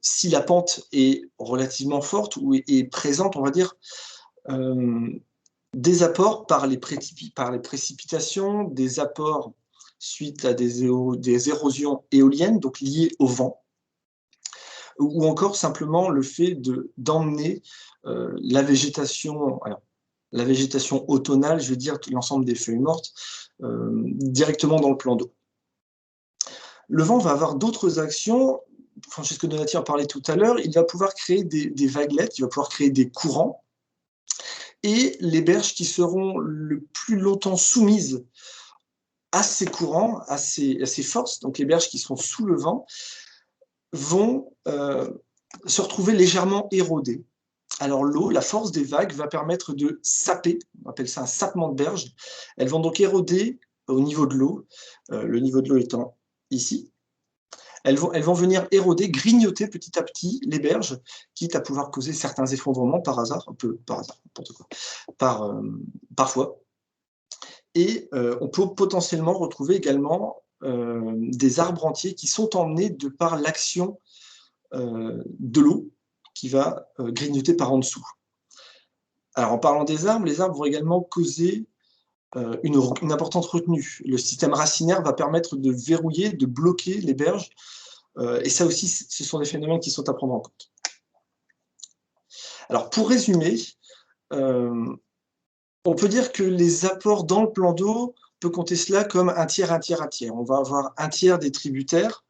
si la pente est relativement forte ou est présente, on va dire, des apports par les précipitations, des apports suite à des érosions éoliennes, donc liées au vent, ou encore simplement le fait d'emmener la végétation automnale, je veux dire l'ensemble des feuilles mortes, directement dans le plan d'eau. Le vent va avoir d'autres actions. Francesco Donati en parlait tout à l'heure. Il va pouvoir créer des vaguelettes, il va pouvoir créer des courants. Et les berges qui seront le plus longtemps soumises à ces courants, à ces forces, donc les berges qui sont sous le vent, vont se retrouver légèrement érodées. Alors l'eau, la force des vagues va permettre de saper, on appelle ça un sapement de berge. Elles vont donc éroder au niveau de l'eau, le niveau de l'eau étant ici. Elles vont venir éroder, grignoter petit à petit les berges, quitte à pouvoir causer certains effondrements parfois. Et on peut potentiellement retrouver également des arbres entiers qui sont emmenés de par l'action de l'eau qui va grignoter par en dessous. Alors, en parlant des arbres, les arbres vont également causer une importante retenue. Le système racinaire va permettre de verrouiller, de bloquer les berges, et ça aussi, ce sont des phénomènes qui sont à prendre en compte. Alors, pour résumer, on peut dire que les apports dans le plan d'eau, on peut compter cela comme un tiers, un tiers, un tiers. On va avoir un tiers des tributaires,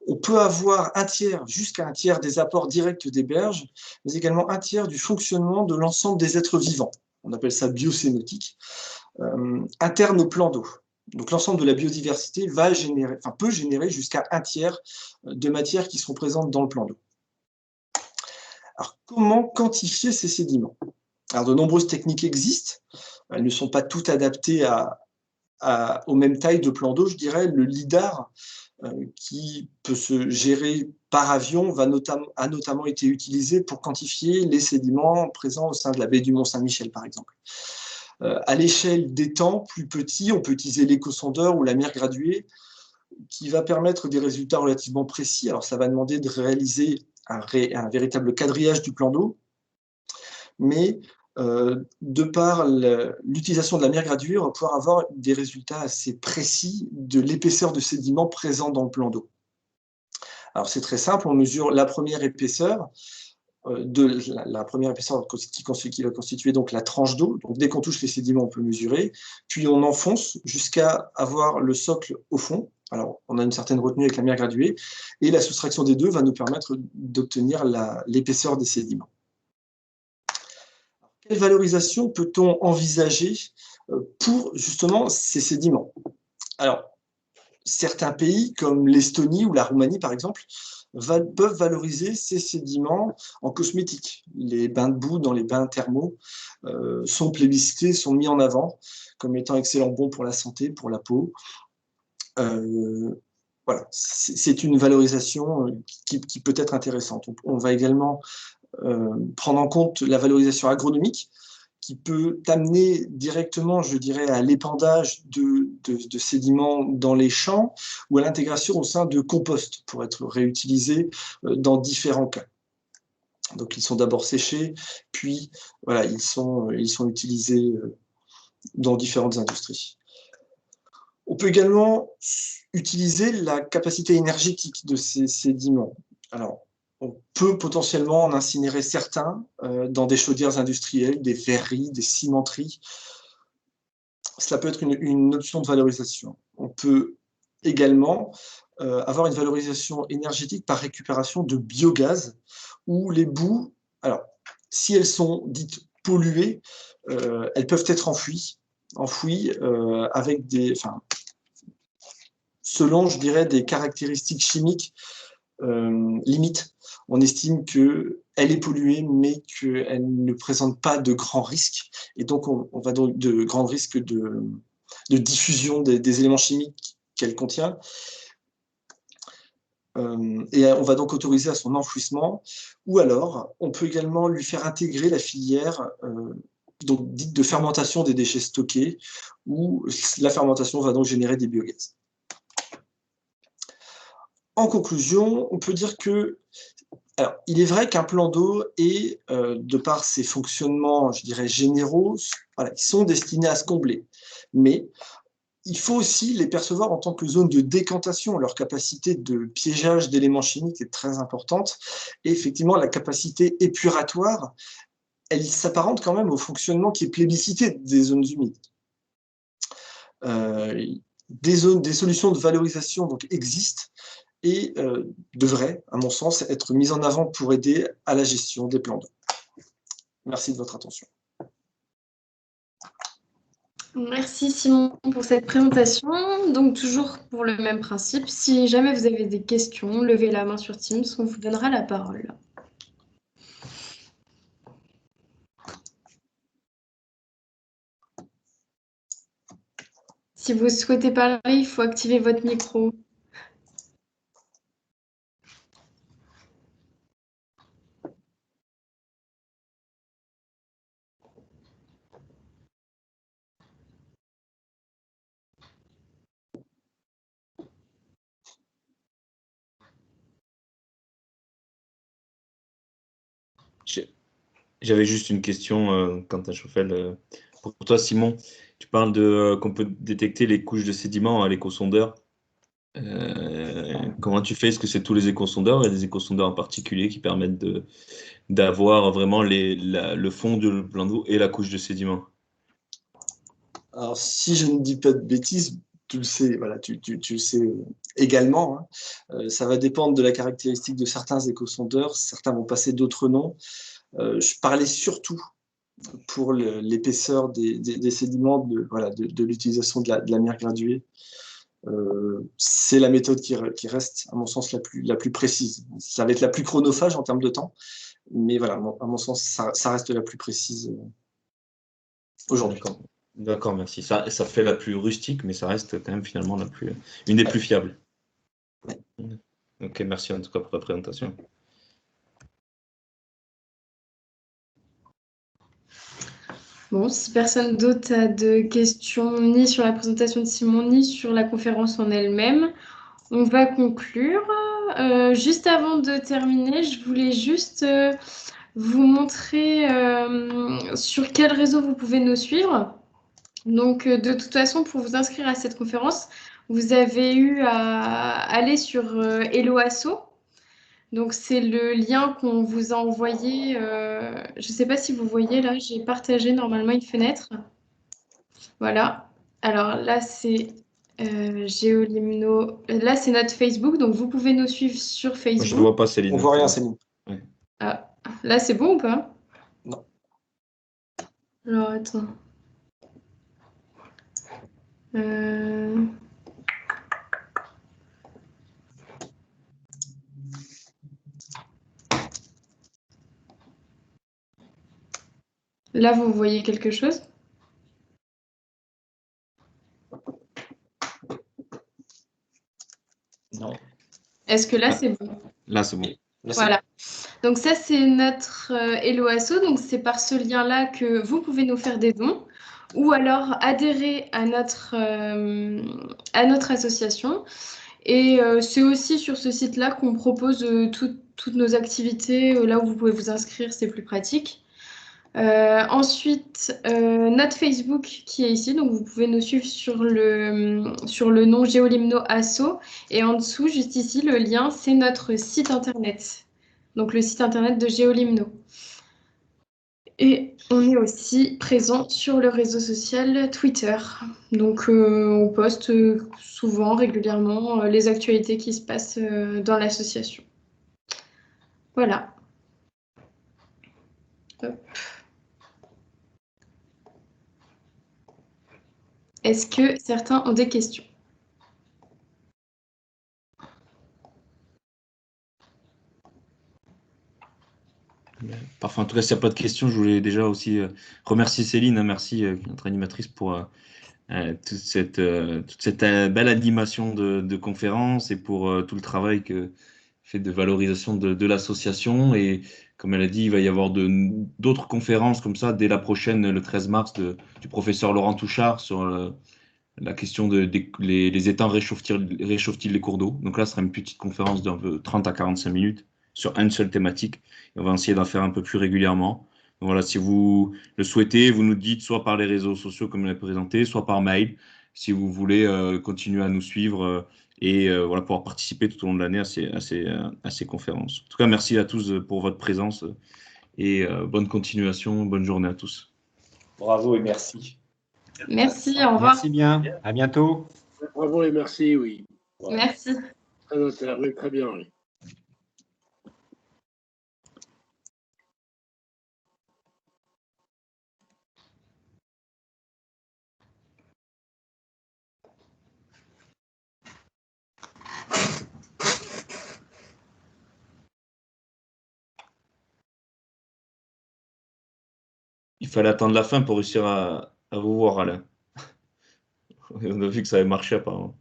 on peut avoir un tiers, jusqu'à un tiers des apports directs des berges, mais également un tiers du fonctionnement de l'ensemble des êtres vivants. On appelle ça biocénotique, interne au plan d'eau. Donc l'ensemble de la biodiversité peut générer jusqu'à un tiers de matières qui sont présentes dans le plan d'eau. Alors, comment quantifier ces sédiments? Alors, de nombreuses techniques existent. Elles ne sont pas toutes adaptées aux mêmes tailles de plan d'eau. Je dirais le LIDAR, qui peut se gérer par avion, a notamment été utilisé pour quantifier les sédiments présents au sein de la baie du Mont-Saint-Michel, par exemple. À l'échelle des temps plus petits, on peut utiliser l'échosondeur ou la mire graduée, qui va permettre des résultats relativement précis. Alors, ça va demander de réaliser un véritable quadrillage du plan d'eau, mais de par l'utilisation de la mire graduée, on va pouvoir avoir des résultats assez précis de l'épaisseur de sédiments présents dans le plan d'eau. Alors, c'est très simple, on mesure la première épaisseur, qui va constituer donc la tranche d'eau. Donc, dès qu'on touche les sédiments, on peut mesurer. Puis, on enfonce jusqu'à avoir le socle au fond. Alors, on a une certaine retenue avec la mire graduée. Et la soustraction des deux va nous permettre d'obtenir l'épaisseur des sédiments. Quelle valorisation peut-on envisager pour justement ces sédiments? Alors, certains pays, comme l'Estonie ou la Roumanie, par exemple, peuvent valoriser ces sédiments en cosmétique. Les bains de boue dans les bains thermaux sont plébiscités, sont mis en avant comme étant excellents bons pour la santé, pour la peau. Voilà, c'est une valorisation qui peut être intéressante. On va également prendre en compte la valorisation agronomique, qui peut amener directement, je dirais, à l'épandage de sédiments dans les champs ou à l'intégration au sein de compost pour être réutilisés dans différents cas. Donc, ils sont d'abord séchés, puis voilà, ils sont utilisés dans différentes industries. On peut également utiliser la capacité énergétique de ces sédiments. Alors, on peut potentiellement en incinérer certains dans des chaudières industrielles, des verreries, des cimenteries. Cela peut être une option de valorisation. On peut également avoir une valorisation énergétique par récupération de biogaz, où les boues, alors, si elles sont dites polluées, elles peuvent être enfouies avec selon, je dirais, des caractéristiques chimiques limites. On estime qu'elle est polluée, mais qu'elle ne présente pas de grands risques. Et donc, on va donc de grands risques de diffusion des éléments chimiques qu'elle contient. Et on va donc autoriser à son enfouissement. Ou alors, on peut également lui faire intégrer la filière donc dite de fermentation des déchets stockés, où la fermentation va donc générer des biogaz. En conclusion, on peut dire que, alors, il est vrai qu'un plan d'eau est, de par ses fonctionnements, je dirais, généraux, voilà, ils sont destinés à se combler. Mais il faut aussi les percevoir en tant que zone de décantation. Leur capacité de piégeage d'éléments chimiques est très importante. Et effectivement, la capacité épuratoire, elle s'apparente quand même au fonctionnement qui est plébiscité des zones humides. Des solutions de valorisation donc, existent et devrait, à mon sens, être mise en avant pour aider à la gestion des plans d'eau. Merci de votre attention. Merci Simon pour cette présentation. Donc toujours pour le même principe, si jamais vous avez des questions, levez la main sur Teams, on vous donnera la parole. Si vous souhaitez parler, il faut activer votre micro. J'avais juste une question, Quentin Chauffel. Pour toi, Simon, tu parles qu'on peut détecter les couches de sédiments à l'échosondeur. Comment tu fais? Est-ce que c'est tous les échosondeurs? Il y a des échosondeurs en particulier qui permettent d'avoir vraiment le fond du plan d'eau et la couche de sédiments. Alors, si je ne dis pas de bêtises, tu le sais, voilà, tu le sais également, hein. Ça va dépendre de la caractéristique de certains échosondeurs. Certains vont passer d'autres noms. Je parlais surtout pour l'épaisseur des sédiments, voilà, de l'utilisation de la mire graduée. C'est la méthode qui reste, à mon sens, la plus précise. Ça va être la plus chronophage en termes de temps, mais voilà, à mon sens, ça reste la plus précise aujourd'hui. D'accord, merci. Ça fait la plus rustique, mais ça reste quand même finalement une des plus fiables. Ouais. Ok, merci en tout cas pour la présentation. Bon, si personne d'autre a de questions ni sur la présentation de Simon, ni sur la conférence en elle-même, on va conclure. Juste avant de terminer, je voulais juste vous montrer sur quel réseau vous pouvez nous suivre. Donc, de toute façon, pour vous inscrire à cette conférence, vous avez eu à aller sur Hello Asso. Donc, c'est le lien qu'on vous a envoyé. Je ne sais pas si vous voyez, là, j'ai partagé normalement une fenêtre. Voilà. Alors là, c'est Géolimno. Là, c'est notre Facebook. Donc, vous pouvez nous suivre sur Facebook. Je ne vois pas, Céline. On voit rien, Céline. Ouais. Ah, là, c'est bon ou pas? Non. Alors, attends. Là, vous voyez quelque chose? Non. Est-ce que là, c'est bon? Là, c'est bon. Voilà. Donc ça, c'est notre Hello Asso. Donc c'est par ce lien-là que vous pouvez nous faire des dons ou alors adhérer à notre association. Et c'est aussi sur ce site-là qu'on propose toutes nos activités. Là où vous pouvez vous inscrire, c'est plus pratique. Ensuite, notre Facebook qui est ici, donc vous pouvez nous suivre sur le nom Géolimno Asso. Et en dessous, juste ici, le lien, c'est notre site internet. Donc le site internet de Géolimno. Et on est aussi présent sur le réseau social Twitter. Donc on poste souvent, régulièrement, les actualités qui se passent dans l'association. Voilà. Hop. Est-ce que certains ont des questions? Parfait. En tout cas, s'il n'y a pas de questions, je voulais déjà aussi remercier Céline, hein, merci, notre animatrice, pour toute cette belle animation de conférence et pour tout le travail que fait de valorisation de l'association. Et comme elle a dit, il va y avoir d'autres conférences comme ça dès la prochaine, le 13 mars, du professeur Laurent Touchard sur la question les étangs réchauffent-ils les cours d'eau. Donc là, ce sera une petite conférence d'un peu 30 à 45 minutes sur une seule thématique. Et on va essayer d'en faire un peu plus régulièrement. Donc voilà, si vous le souhaitez, vous nous dites soit par les réseaux sociaux comme on l'a présenté, soit par mail, si vous voulez continuer à nous suivre et voilà, pouvoir participer tout au long de l'année à ces conférences. En tout cas, merci à tous pour votre présence et bonne continuation, bonne journée à tous. Bravo et merci. Merci, au revoir. Merci bien. À bientôt. Bravo et merci, oui. Voilà. Merci. Très bien, oui. Il fallait attendre la fin pour réussir à vous voir, Alain. On a vu que ça avait marché apparemment.